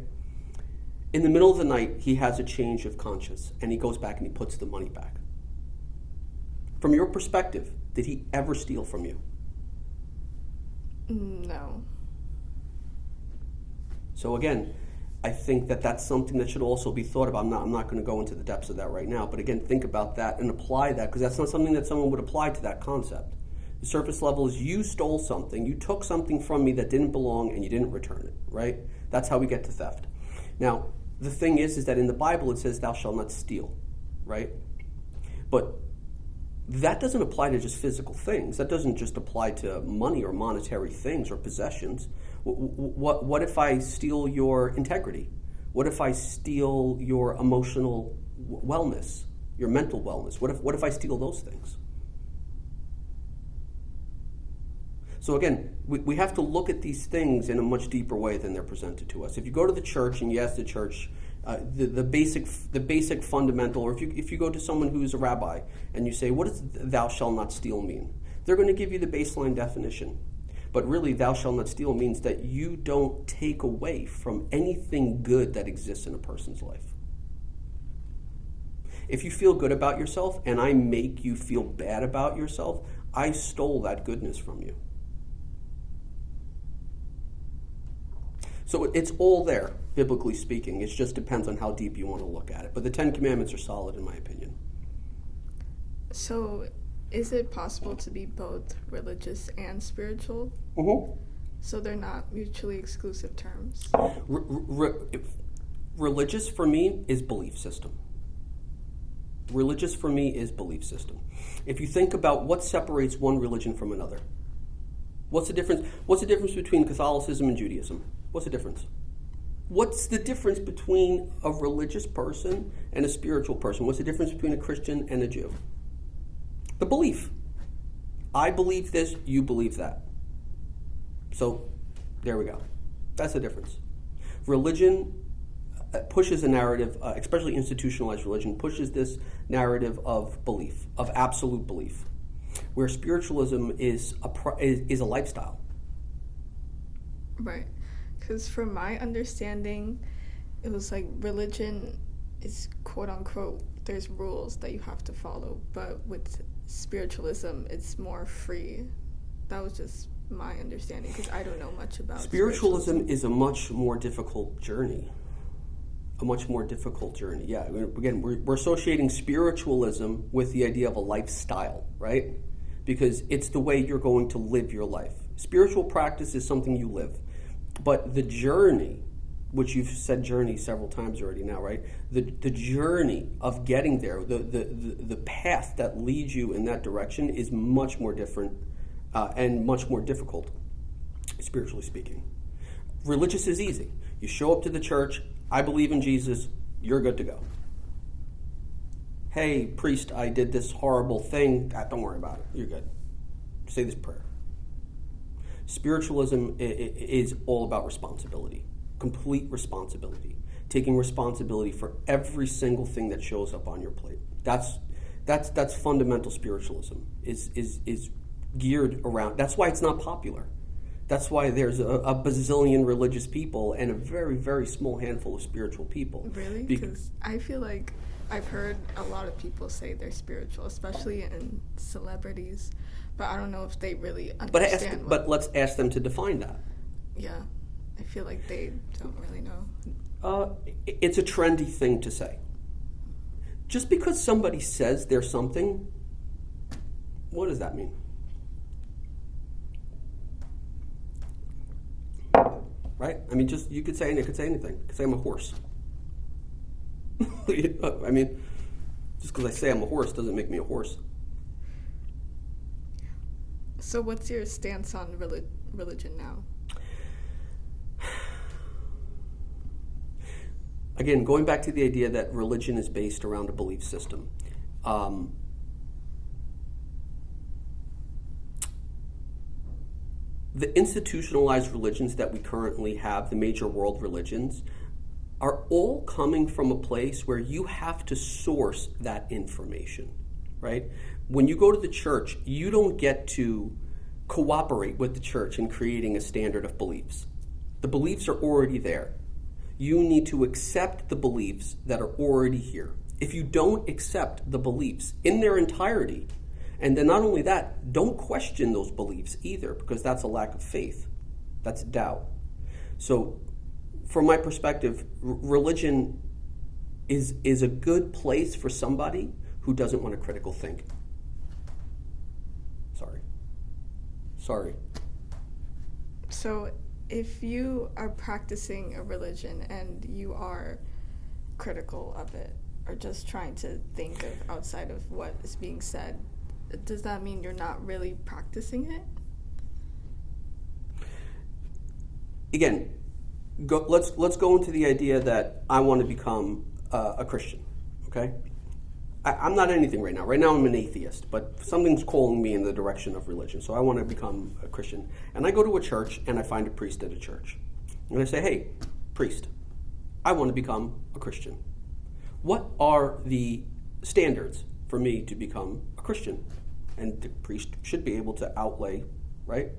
In the middle of the night, he has a change of conscience, and he goes back and he puts the money back. From your perspective, did he ever steal from you? No. So again, I think that that's something that should also be thought about. I'm not going to go into the depths of that right now, but again, think about that and apply that, because that's not something that someone would apply to that concept. The surface level is you stole something, you took something from me that didn't belong, and you didn't return it, right? That's how we get to theft. Now, the thing is that in the Bible it says thou shalt not steal, right? But that doesn't apply to just physical things. That doesn't just apply to money or monetary things or possessions. What if I steal your integrity? What if I steal your emotional wellness, your mental wellness? What if I steal those things? So again, we have to look at these things in a much deeper way than they're presented to us. If you go to the church and you ask the church the basic fundamental, or if you go to someone who's a rabbi and you say, what does thou shalt not steal mean? They're going to give you the baseline definition. But really, thou shalt not steal means that you don't take away from anything good that exists in a person's life. If you feel good about yourself and I make you feel bad about yourself, I stole that goodness from you. So it's all there, biblically speaking. It just depends on how deep you want to look at it. But the 10 Commandments are solid, in my opinion. So is it possible to be both religious and spiritual? Mm-hmm. So they're not mutually exclusive terms? Religious, for me, is belief system. Religious, for me, is belief system. If you think about what separates one religion from another, what's the difference? What's the difference between Catholicism and Judaism? What's the difference? What's the difference between a religious person and a spiritual person? What's the difference between a Christian and a Jew? The belief. I believe this, you believe that. So, there we go. That's the difference. Religion pushes a narrative, especially institutionalized religion, pushes this narrative of belief, of absolute belief, where spiritualism is a lifestyle. Right. Because from my understanding, it was like religion is quote unquote, there's rules that you have to follow. But with spiritualism, it's more free. That was just my understanding, because I don't know much about spiritualism. Is a much more difficult journey. Yeah. Again, we're associating spiritualism with the idea of a lifestyle, right? Because it's the way you're going to live your life. Spiritual practice is something you live. But the journey, which you've said journey several times already now, right? The journey of getting there, the path that leads you in that direction is much more different and much more difficult, spiritually speaking. Religious is easy. You show up to the church, I believe in Jesus, you're good to go. Hey, priest, I did this horrible thing. Don't worry about it. You're good. Say this prayer. Spiritualism is all about responsibility, complete responsibility, taking responsibility for every single thing that shows up on your plate. That's fundamental spiritualism. Is geared around. That's why it's not popular. That's why there's a bazillion religious people and a very, very small handful of spiritual people. Really? Because I feel like I've heard a lot of people say they're spiritual, especially in celebrities, but I don't know if they really understand. But let's ask them to define that. Yeah, I feel like they don't really know. It's a trendy thing to say. Just because somebody says they're something, what does that mean? Right? I mean, you could say anything. You could say I'm a horse. I mean, just because I say I'm a horse doesn't make me a horse. So what's your stance on religion now? Again, going back to the idea that religion is based around a belief system. The institutionalized religions that we currently have, the major world religions, are all coming from a place where you have to source that information, right? When you go to the church, you don't get to cooperate with the church in creating a standard of beliefs. The beliefs are already there. You need to accept the beliefs that are already here. If you don't accept the beliefs in their entirety, and then not only that, don't question those beliefs either, because that's a lack of faith. That's doubt. So from my perspective, religion is a good place for somebody who doesn't want to critical think. Sorry. So if you are practicing a religion and you are critical of it, or just trying to think of outside of what is being said, does that mean you're not really practicing it? Again, let's go into the idea that I want to become a Christian, okay? I'm not anything right now. Right now I'm an atheist, but something's calling me in the direction of religion, so I want to become a Christian. And I go to a church, and I find a priest at a church. And I say, hey, priest, I want to become a Christian. What are the standards for me to become a Christian? And the priest should be able to outlay, right?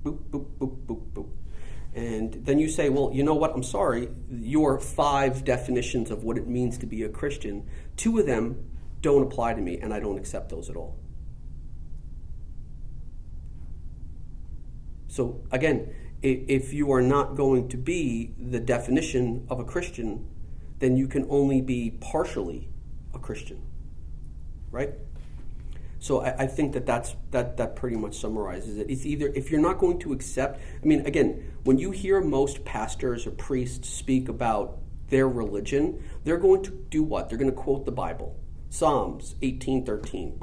Boop, boop, boop, boop, boop. And then you say, well, you know what? I'm sorry. Your 5 definitions of what it means to be a Christian, 2 of them don't apply to me, and I don't accept those at all. So again, if you are not going to be the definition of a Christian, then you can only be partially a Christian, right? So I think that pretty much summarizes it. It's either, if you're not going to accept, I mean, again, when you hear most pastors or priests speak about their religion, they're going to do what? They're going to quote the Bible. Psalms 18:13,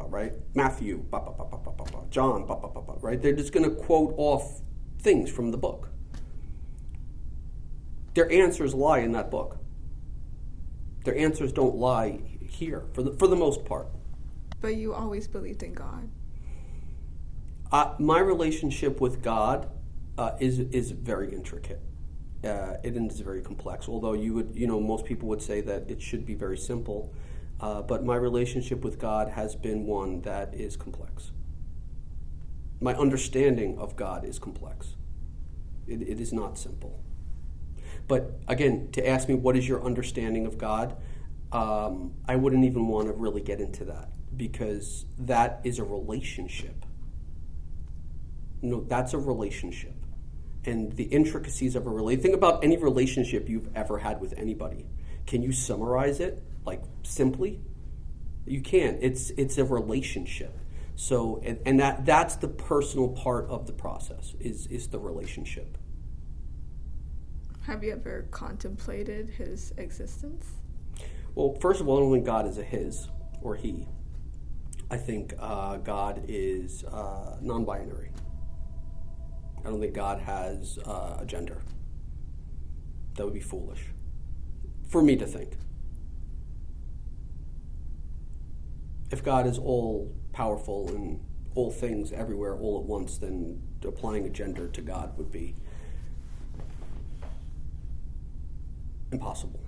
right? Matthew, John, right? They're just going to quote off things from the book. Their answers lie in that book. Their answers don't lie here, for the most part. But you always believed in God. My relationship with God is very intricate. It is very complex. Although most people would say that it should be very simple. But my relationship with God has been one that is complex. My understanding of God is complex. It is not simple. But again, to ask me what is your understanding of God, I wouldn't even want to really get into that, because that is a relationship. That's a relationship. And the intricacies of a relationship, think about any relationship you've ever had with anybody. Can you summarize it, like, simply? You can't. It's a relationship. So, and that's the personal part of the process, is the relationship. Have you ever contemplated his existence? Well, first of all, I don't think God is a his or he. I think God is non-binary. I don't think God has a gender. That would be foolish for me to think. If God is all powerful and all things everywhere all at once, then applying a gender to God would be impossible.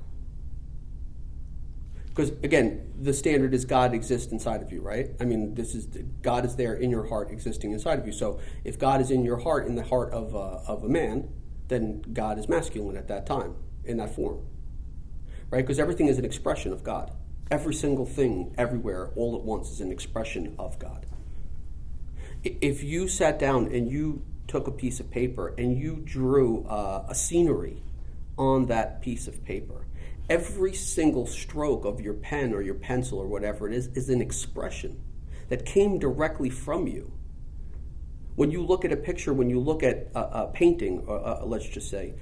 Because, again, the standard is God exists inside of you, right? I mean, God is there in your heart, existing inside of you. So if God is in your heart, in the heart of a man, then God is masculine at that time, in that form, right? Because everything is an expression of God. Every single thing, everywhere, all at once is an expression of God. If you sat down and you took a piece of paper and you drew a scenery on that piece of paper, every single stroke of your pen or your pencil or whatever it is an expression that came directly from you. When you look at a picture, when you look at a painting, let's just say,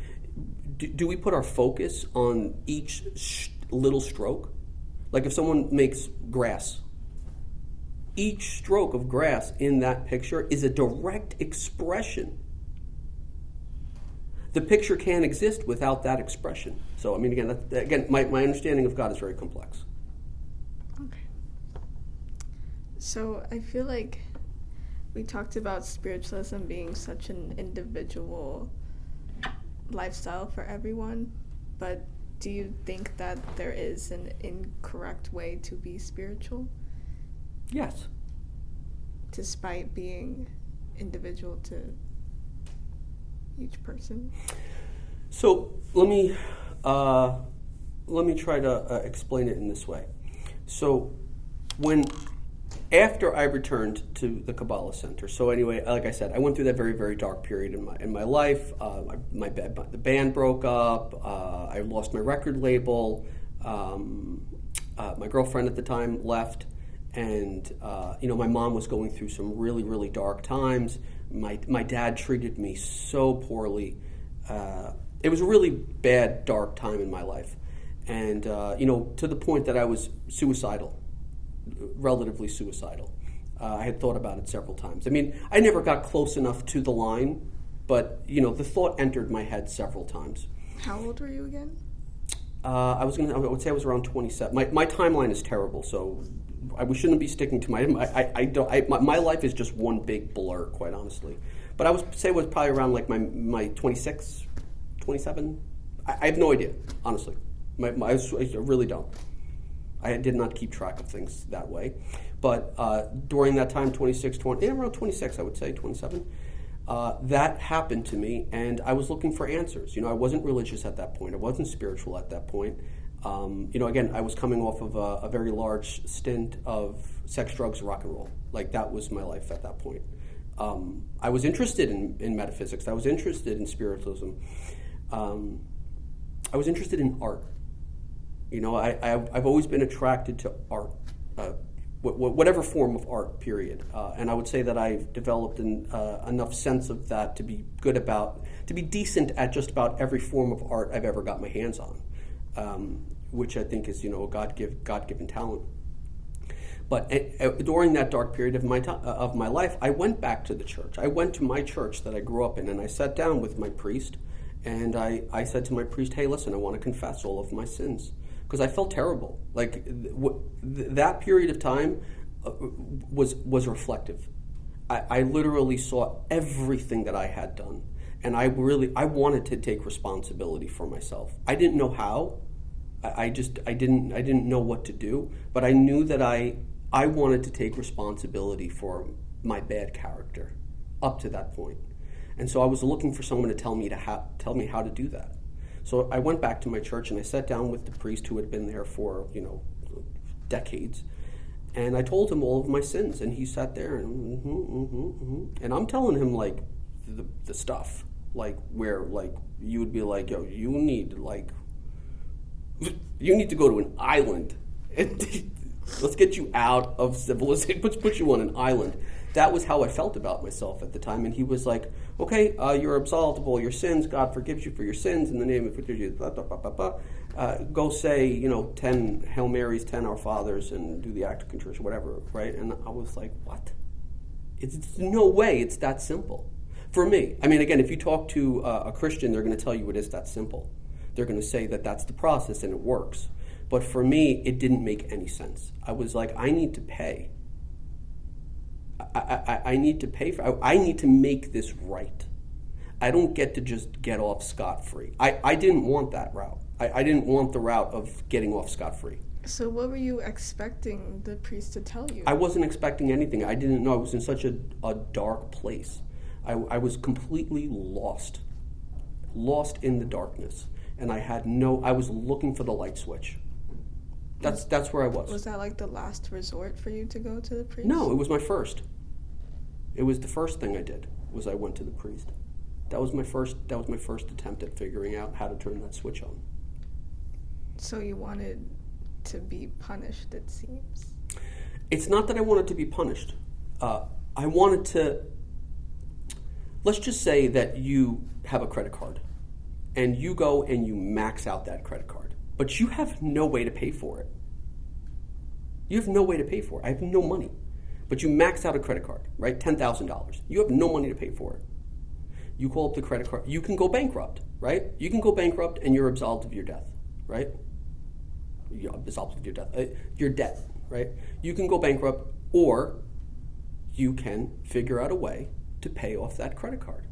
do we put our focus on each little stroke? Like if someone makes grass, each stroke of grass in that picture is a direct expression. The picture can't exist without that expression. So, I mean, again, my understanding of God is very complex. Okay. So, I feel like we talked about spiritualism being such an individual lifestyle for everyone, but do you think that there is an incorrect way to be spiritual? Yes. Despite being individual to each person? So let me try to explain it in this way. So after I returned to the Kabbalah Center, so anyway, like I said, I went through that very, very dark period in my life. The band broke up. I lost my record label. My girlfriend at the time left, and my mom was going through some really, really dark times. My dad treated me so poorly. It was a really bad, dark time in my life, and to the point that I was suicidal. Relatively suicidal. I had thought about it several times. I mean, I never got close enough to the line, but the thought entered my head several times. How old were you again? I would say I was around 27. My timeline is terrible, so we shouldn't be sticking to my life is just one big blur, quite honestly. But I would say it was probably around like my 26, 27. I have no idea, honestly. I really don't. I did not keep track of things that way. But during that time, around 26, I would say, 27, that happened to me, and I was looking for answers. I wasn't religious at that point. I wasn't spiritual at that point. Again, I was coming off of a very large stint of sex, drugs, rock and roll. Like, that was my life at that point. I was interested in metaphysics. I was interested in spiritualism. I was interested in art. I've always been attracted to art, whatever form of art, period. And I would say that I've developed enough sense of that to be to be decent at just about every form of art I've ever got my hands on, which I think is, a God-given talent. But during that dark period of my life, I went back to the church. I went to my church that I grew up in, and I sat down with my priest, and I said to my priest, "Hey, listen, I want to confess all of my sins." Because I felt terrible. Like, that period of time was reflective. I literally saw everything that I had done, and I wanted to take responsibility for myself. I didn't know how. I didn't know what to do, but I knew that I wanted to take responsibility for my bad character up to that point. And so I was looking for someone to tell me how to do that. So I went back to my church and I sat down with the priest who had been there for, decades. And I told him all of my sins, and he sat there and and I'm telling him like the stuff, like where like you would be like, yo, you need to go to an island and let's get you out of civilization, put you on an island. That was how I felt about myself at the time. And he was like, okay, you're absolved of all your sins. God forgives you for your sins in the name of Jesus. Go say, 10 Hail Marys, 10 Our Fathers, and do the act of contrition, whatever, right? And I was like, what? It's no way it's that simple. For me, I mean, again, if you talk to a Christian, they're going to tell you it is that simple. They're going to say that that's the process and it works. But for me, it didn't make any sense. I was like, I need to pay. I need to pay for. I need to make this right. I don't get to just get off scot-free. I didn't want that route. I didn't want the route of getting off scot-free. So what were you expecting the priest to tell you? I wasn't expecting anything. I didn't know. I was in such a dark place. I was completely lost in the darkness, and I was looking for the light switch. That's where I was. Was that like the last resort for you to go to the priest? No, it was my first. It was the first thing I did, was I went to the priest. That was my first attempt at figuring out how to turn that switch on. So you wanted to be punished, it seems. It's not that I wanted to be punished. I wanted to, let's just say that you have a credit card and you go and you max out that credit card, but you have no way to pay for it. You have no way to pay for it. I have no money. But you max out a credit card, right? $10,000. You have no money to pay for it. You call up the credit card. You can go bankrupt, right? You can go bankrupt and you're absolved of your debt, right? You're absolved of your debt. Your debt, right? You can go bankrupt, or you can figure out a way to pay off that credit card.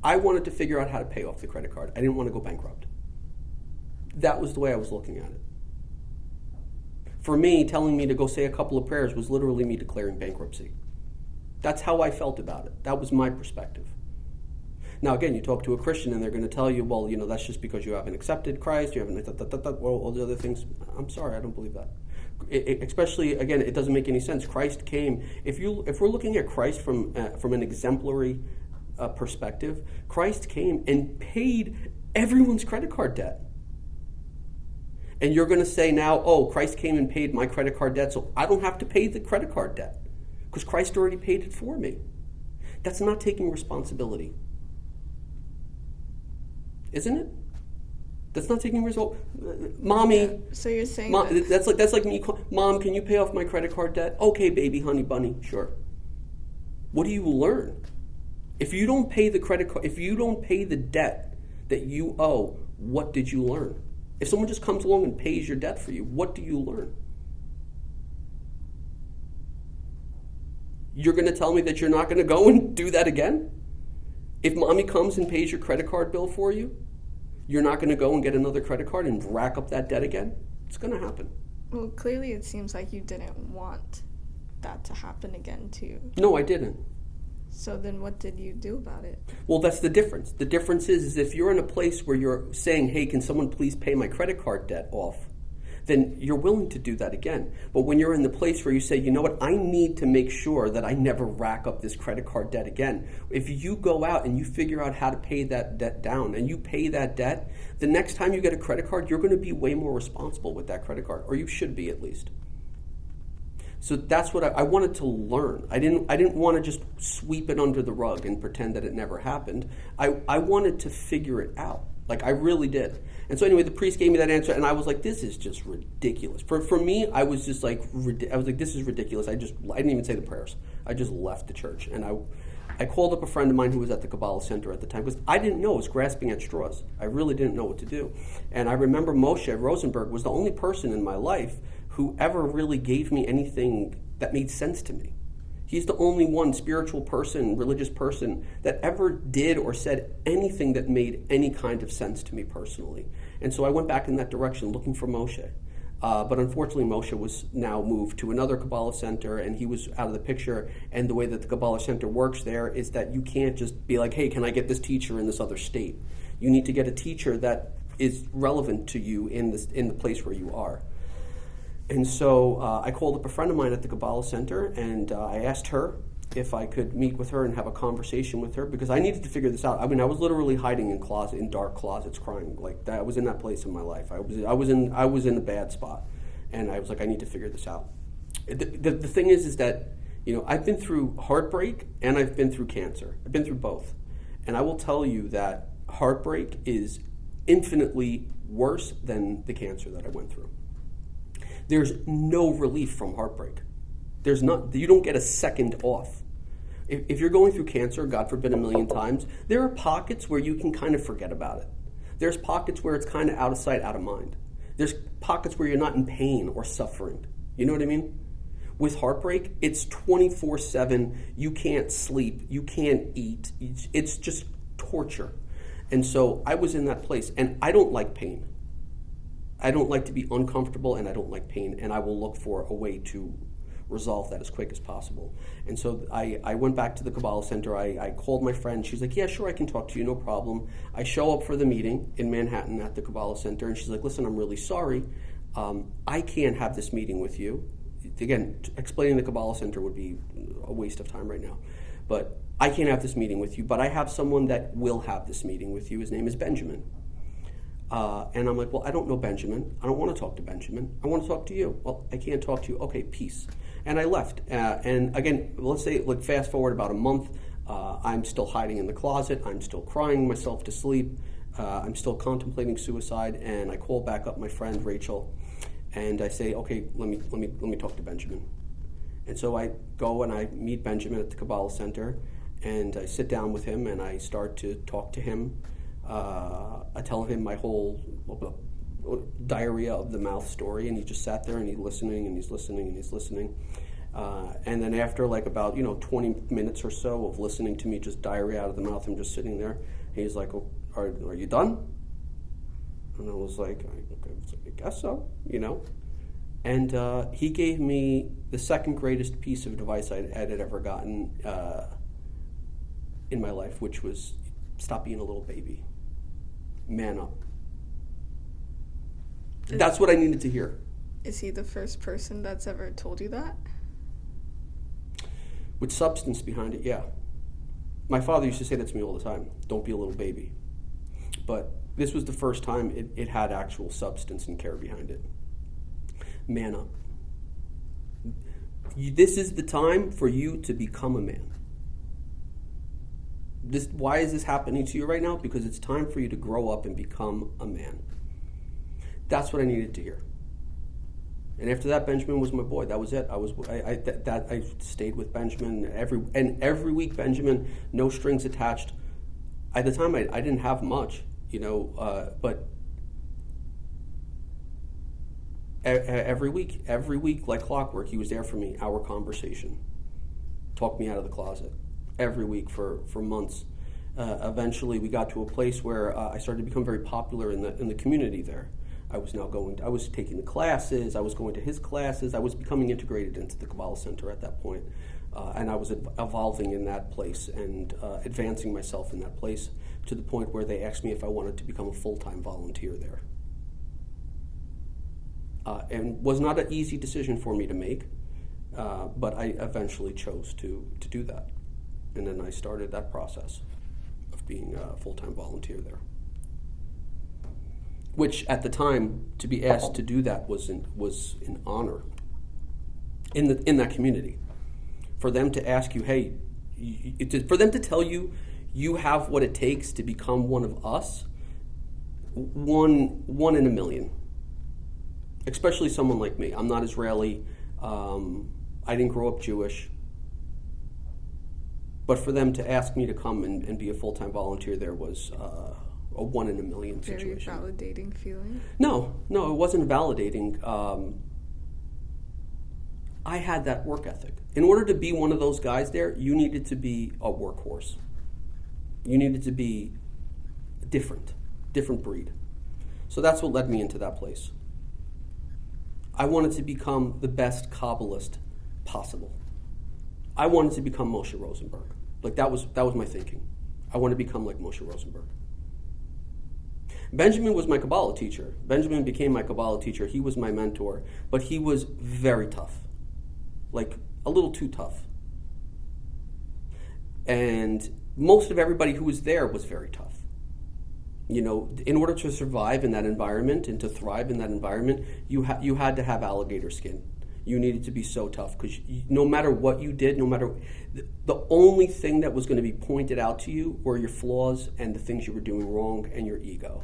I wanted to figure out how to pay off the credit card. I didn't want to go bankrupt. That was the way I was looking at it. For me, telling me to go say a couple of prayers was literally me declaring bankruptcy. That's how I felt about it. That was my perspective. Now, again, you talk to a Christian and they're going to tell you, well, that's just because you haven't accepted Christ, you haven't, all the other things. I'm sorry, I don't believe that. Especially, again, it doesn't make any sense. Christ came, if we're looking at Christ from an exemplary perspective, Christ came and paid everyone's credit card debt. And you're going to say now, oh, Christ came and paid my credit card debt, so I don't have to pay the credit card debt because Christ already paid it for me. That's not taking responsibility. Isn't it? That's not taking responsibility. Mommy. Yeah, so you're saying that's like me, Mom, can you pay off my credit card debt? Okay, baby, honey bunny, sure. What do you learn? If you don't pay the credit card, if you don't pay the debt that you owe, what did you learn? If someone just comes along and pays your debt for you, what do you learn? You're going to tell me that you're not going to go and do that again? If mommy comes and pays your credit card bill for you, you're not going to go and get another credit card and rack up that debt again? It's going to happen. Well, clearly it seems like you didn't want that to happen again to you. No, I didn't. So then what did you do about it? Well, that's the difference. The difference is if you're in a place where you're saying, hey, can someone please pay my credit card debt off, then you're willing to do that again. But when you're in the place where you say, you know what, I need to make sure that I never rack up this credit card debt again. If you go out and you figure out how to pay that debt down and you pay that debt, the next time you get a credit card, you're going to be way more responsible with that credit card, or you should be at least. So that's what I wanted to learn. I didn't want to just sweep it under the rug and pretend that it never happened. I wanted to figure it out. Like, I really did. And so anyway, the priest gave me that answer, and I was like, this is just ridiculous. For me, I was just like, this is ridiculous. I didn't even say the prayers. I just left the church. And I called up a friend of mine who was at the Kabbalah Center at the time, because I didn't know. I was grasping at straws. I really didn't know what to do. And I remember Moshe Rosenberg was the only person in my life who ever really gave me anything that made sense to me. He's the only one spiritual person, religious person, that ever did or said anything that made any kind of sense to me personally. And so I went back in that direction looking for Moshe. But unfortunately, Moshe was now moved to another Kabbalah Center, and he was out of the picture. And the way that the Kabbalah Center works there is that you can't just be like, hey, can I get this teacher in this other state? You need to get a teacher that is relevant to you in the place where you are. And so I called up a friend of mine at the Kabbalah Center, and I asked her if I could meet with her and have a conversation with her, because I needed to figure this out. I mean, I was literally hiding in dark closets, crying. Like that, I was in that place in my life. I was in a bad spot, and I was like, I need to figure this out. The thing is that, you know, I've been through heartbreak and I've been through cancer. I've been through both, and I will tell you that heartbreak is infinitely worse than the cancer that I went through. There's no relief from heartbreak. You don't get a second off. If you're going through cancer, God forbid a million times, there are pockets where you can kind of forget about it. There's pockets where it's kind of out of sight, out of mind. There's pockets where you're not in pain or suffering. You know what I mean? With heartbreak, it's 24/7. You can't sleep. You can't eat. It's just torture. And so I was in that place, and I don't like pain. I don't like to be uncomfortable, and I don't like pain, and I will look for a way to resolve that as quick as possible. And so I went back to the Kabbalah Center. I called my friend. She's like, yeah, sure, I can talk to you, no problem. I show up for the meeting in Manhattan at the Kabbalah Center, and she's like, listen, I'm really sorry. I can't have this meeting with you. Again, explaining the Kabbalah Center would be a waste of time right now. But I can't have this meeting with you, but I have someone that will have this meeting with you. His name is Benjamin. And I'm like, well, I don't know Benjamin. I don't want to talk to Benjamin. I want to talk to you. Well, I can't talk to you. Okay, peace. And I left. And again, let's say, like, fast forward about a month. I'm still hiding in the closet. I'm still crying myself to sleep. I'm still contemplating suicide. And I call back up my friend Rachel, and I say, okay, let me talk to Benjamin. And so I go and I meet Benjamin at the Kabbalah Center, and I sit down with him and I start to talk to him. I tell him my whole diarrhea of the mouth story, and he just sat there and he's listening and he's listening and he's listening. And then after like about 20 minutes or so of listening to me just diarrhea out of the mouth, I'm just sitting there. He's like, oh, are you done? And I was like, I guess so, And he gave me the second greatest piece of advice I had ever gotten in my life, which was stop being a little baby. Man up. That's what I needed to hear. Is he the first person that's ever told you that? With substance behind it, yeah. My father used to say that to me all the time. Don't be a little baby. But this was the first time it had actual substance and care behind it. Man up. This is the time for you to become a man. Why is this happening to you right now? Because it's time for you to grow up and become a man. That's what I needed to hear. And after that, Benjamin was my boy. That was it. I stayed with Benjamin every week. Benjamin, no strings attached. At the time, I didn't have much, but every week, like clockwork, he was there for me. Our conversation, talked me out of the closet. Every week for months. Eventually, we got to a place where I started to become very popular in the community there. I was taking the classes, I was going to his classes, I was becoming integrated into the Kabbalah Center at that point. And I was evolving in that place and advancing myself in that place to the point where they asked me if I wanted to become a full-time volunteer there. And was not an easy decision for me to make, but I eventually chose to do that. And then I started that process of being a full-time volunteer there. Which at the time, to be asked to do that was an honor in that community. For them to ask you, hey, for them to tell you you have what it takes to become one of us, one in a million. Especially someone like me. I'm not Israeli. I didn't grow up Jewish. But for them to ask me to come and be a full-time volunteer there was a one in a million situation. Very validating feeling? No, it wasn't validating. I had that work ethic. In order to be one of those guys there, you needed to be a workhorse. You needed to be different breed. So that's what led me into that place. I wanted to become the best Kabbalist possible. I wanted to become Moshe Rosenberg. Like that was my thinking. I want to become like Moshe Rosenberg. Benjamin was my Kabbalah teacher. Benjamin became my Kabbalah teacher. He was my mentor, but he was very tough, like a little too tough. And most of everybody who was there was very tough. You know, in order to survive in that environment and to thrive in that environment, you had to have alligator skin. You needed to be so tough because no matter what you did, the only thing that was going to be pointed out to you were your flaws and the things you were doing wrong and your ego.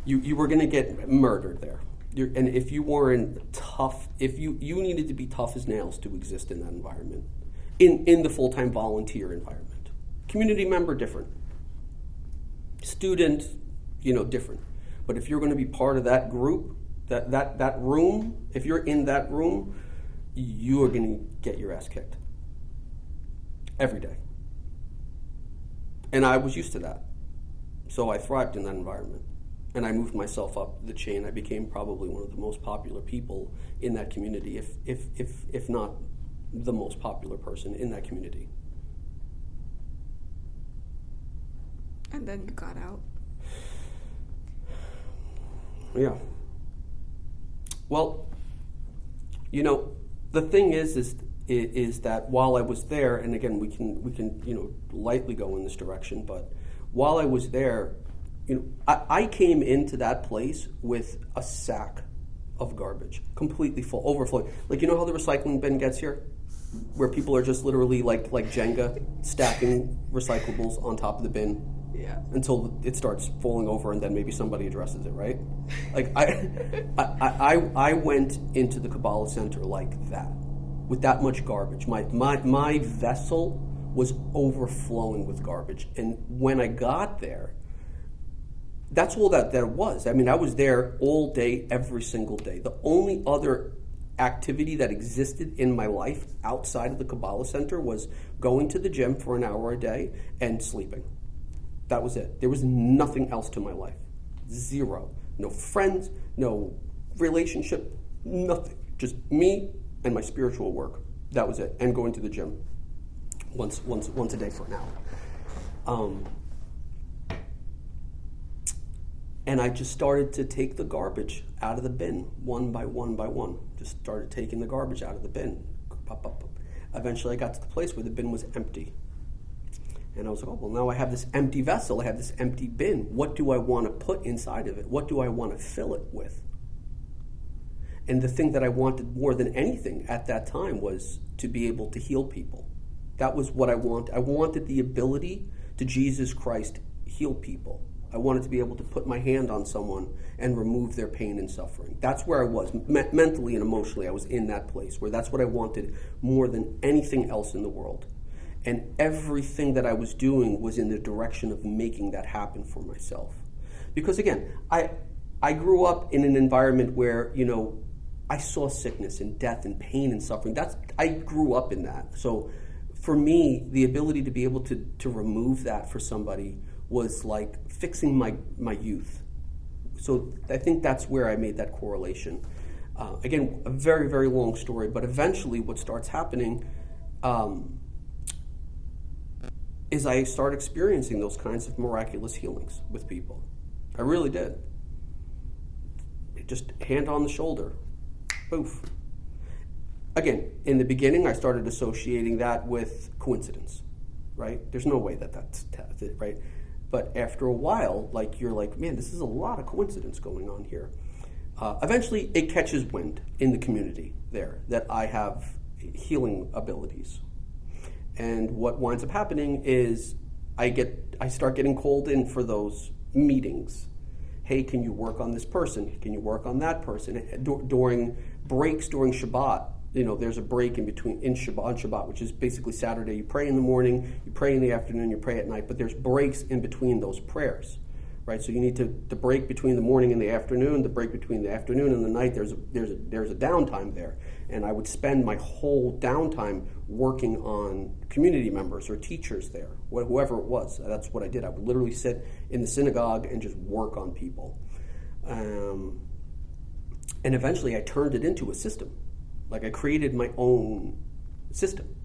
You were going to get murdered there. And if you weren't tough, if you needed to be tough as nails to exist in that environment, in the full-time volunteer environment. Community member, different. Student, different. But if you're going to be part of that group, that room, if you're in that room, you are going to get your ass kicked every day. And I was used to that. So I thrived in that environment. And I moved myself up the chain. I became probably one of the most popular people in that community, if not the most popular person in that community. And then you got out. Yeah. Well, the thing is that while I was there, and again we can lightly go in this direction, but while I was there, I came into that place with a sack of garbage, completely full, overflowing. Like, how the recycling bin gets here? Where people are just literally like Jenga, stacking recyclables on top of the bin. Yeah. Until it starts falling over, and then maybe somebody addresses it, right? Like I went into the Kabbalah Center like that, with that much garbage. My vessel was overflowing with garbage, and when I got there, that's all that there was. I mean, I was there all day, every single day. The only other activity that existed in my life outside of the Kabbalah Center was going to the gym for an hour a day and sleeping. That was it. There was nothing else to my life. Zero. No friends, no relationship, nothing. Just me and my spiritual work. That was it. And going to the gym once a day for an hour. And I just started to take the garbage out of the bin, one by one by one. Just started taking the garbage out of the bin. Pop, pop, pop. Eventually I got to the place where the bin was empty. And I was like, well, now I have this empty vessel. I have this empty bin. What do I want to put inside of it? What do I want to fill it with? And the thing that I wanted more than anything at that time was to be able to heal people. That was what I wanted. I wanted the ability to, Jesus Christ, heal people. I wanted to be able to put my hand on someone and remove their pain and suffering. That's where I was. Mentally and emotionally, I was in that place where that's what I wanted more than anything else in the world. And everything that I was doing was in the direction of making that happen for myself. Because again, I grew up in an environment where, I saw sickness and death and pain and suffering. I grew up in that. So for me, the ability to be able to remove that for somebody was like fixing my youth. So I think that's where I made that correlation. Again, a very, very long story, but eventually what starts happening is I start experiencing those kinds of miraculous healings with people. I really did. Just hand on the shoulder. Poof. Again, in the beginning, I started associating that with coincidence, right? There's no way that's it, right? But after a while, you're like, man, this is a lot of coincidence going on here. Eventually, it catches wind in the community there that I have healing abilities. And what winds up happening is I start getting called in for those meetings. Hey, can you work on this person? Can you work on that person? During breaks during Shabbat, there's a break on Shabbat, which is basically Saturday. You pray in the morning, you pray in the afternoon, you pray at night, but there's breaks in between those prayers, right? So you need the break between the morning and the afternoon, the break between the afternoon and the night. There's a downtime there, and I would spend my whole downtime working on community members or teachers there, whoever it was. That's what I did. I would literally sit in the synagogue and just work on people, and eventually I turned it into a system. Like I created my own system.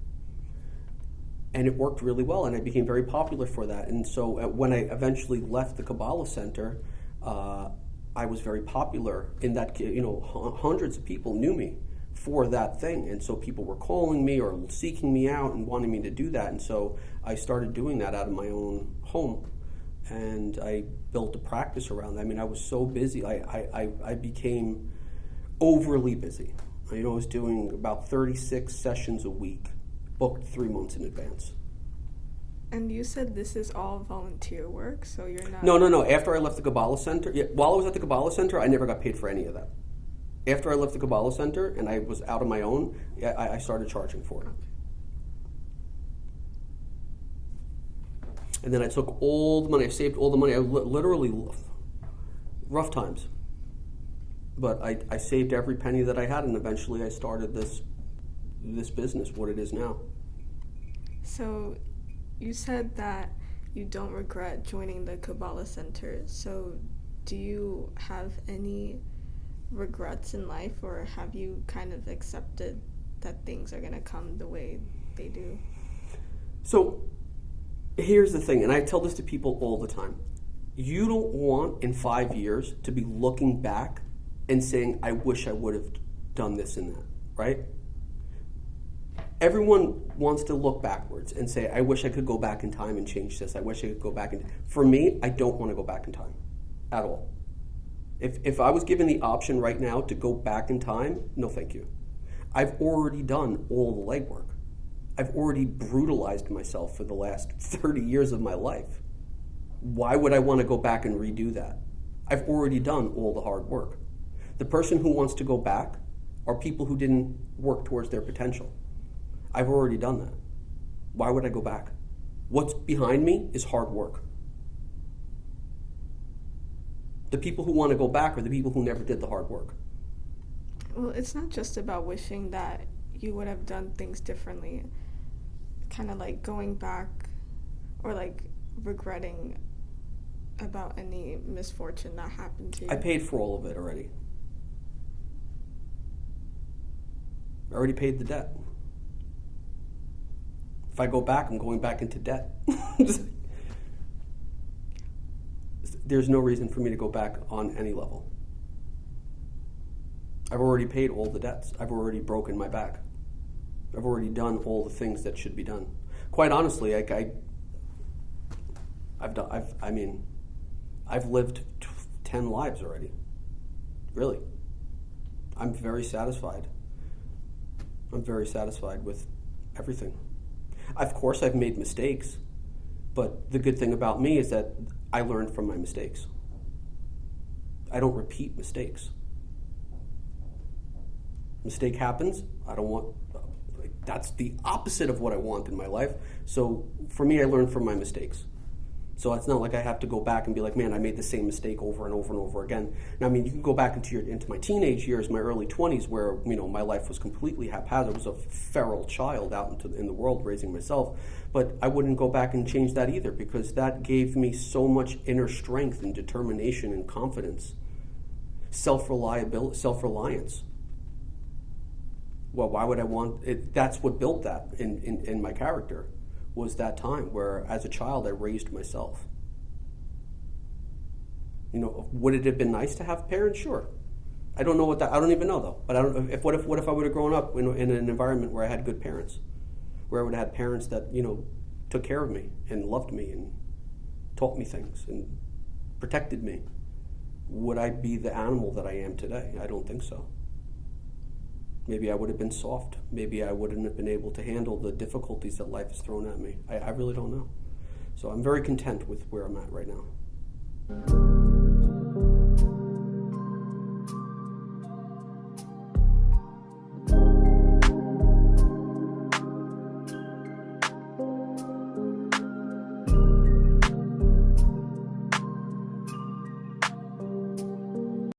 And it worked really well, and I became very popular for that. And so when I eventually left the Kabbalah Center, I was very popular in that, hundreds of people knew me for that thing. And so people were calling me or seeking me out and wanting me to do that. And so I started doing that out of my own home. And I built a practice around that. I mean, I was so busy. I became overly busy. I was doing about 36 sessions a week, booked 3 months in advance. And you said this is all volunteer work, so you're not... No. After I left the Kabbalah Center, while I was at the Kabbalah Center, I never got paid for any of that. After I left the Kabbalah Center and I was out on my own, I started charging for it. And then I took all the money, I saved all the money. I literally, rough times. But I saved every penny that I had, and eventually I started this business, what it is now. So you said that you don't regret joining the Kabbalah Center. So do you have any regrets in life, or have you kind of accepted that things are going to come the way they do? So here's the thing, and I tell this to people all the time. You don't want in 5 years to be looking back and saying, I wish I would have done this and that, right? Everyone wants to look backwards and say, I wish I could go back in time and change this. I wish I could go back in. For me, I don't want to go back in time at all. If I was given the option right now to go back in time, no thank you. I've already done all the legwork. I've already brutalized myself for the last 30 years of my life. Why would I want to go back and redo that? I've already done all the hard work. The person who wants to go back are people who didn't work towards their potential. I've already done that. Why would I go back? What's behind me is hard work. The people who want to go back are the people who never did the hard work. Well, it's not just about wishing that you would have done things differently. Kind of like going back or like regretting about any misfortune that happened to you. I paid for all of it already. I already paid the debt. If I go back, I'm going back into debt. There's no reason for me to go back on any level. I've already paid all the debts. I've already broken my back. I've already done all the things that should be done. Quite honestly, I've lived 10 lives already. Really. I'm very satisfied. I'm very satisfied with everything. Of course, I've made mistakes, but the good thing about me is that I learned from my mistakes. I don't repeat mistakes. Mistake happens, I don't want, that's the opposite of what I want in my life. So for me, I learn from my mistakes. So it's not like I have to go back and be like, man, I made the same mistake over and over and over again. Now, I mean, you can go back into my teenage years, my early 20s, where my life was completely haphazard. I was a feral child out in the world raising myself. But I wouldn't go back and change that either, because that gave me so much inner strength and determination and confidence, self-reliance. Well, why would I want it? That's what built that in my character. Was that time where, as a child, I raised myself. Would it have been nice to have parents? Sure. I don't know I don't even know though. But what if I would have grown up in an environment where I had good parents, where I would have had parents that took care of me and loved me and taught me things and protected me? Would I be the animal that I am today? I don't think so. Maybe I would have been soft. Maybe I wouldn't have been able to handle the difficulties that life has thrown at me. I really don't know. So I'm very content with where I'm at right now.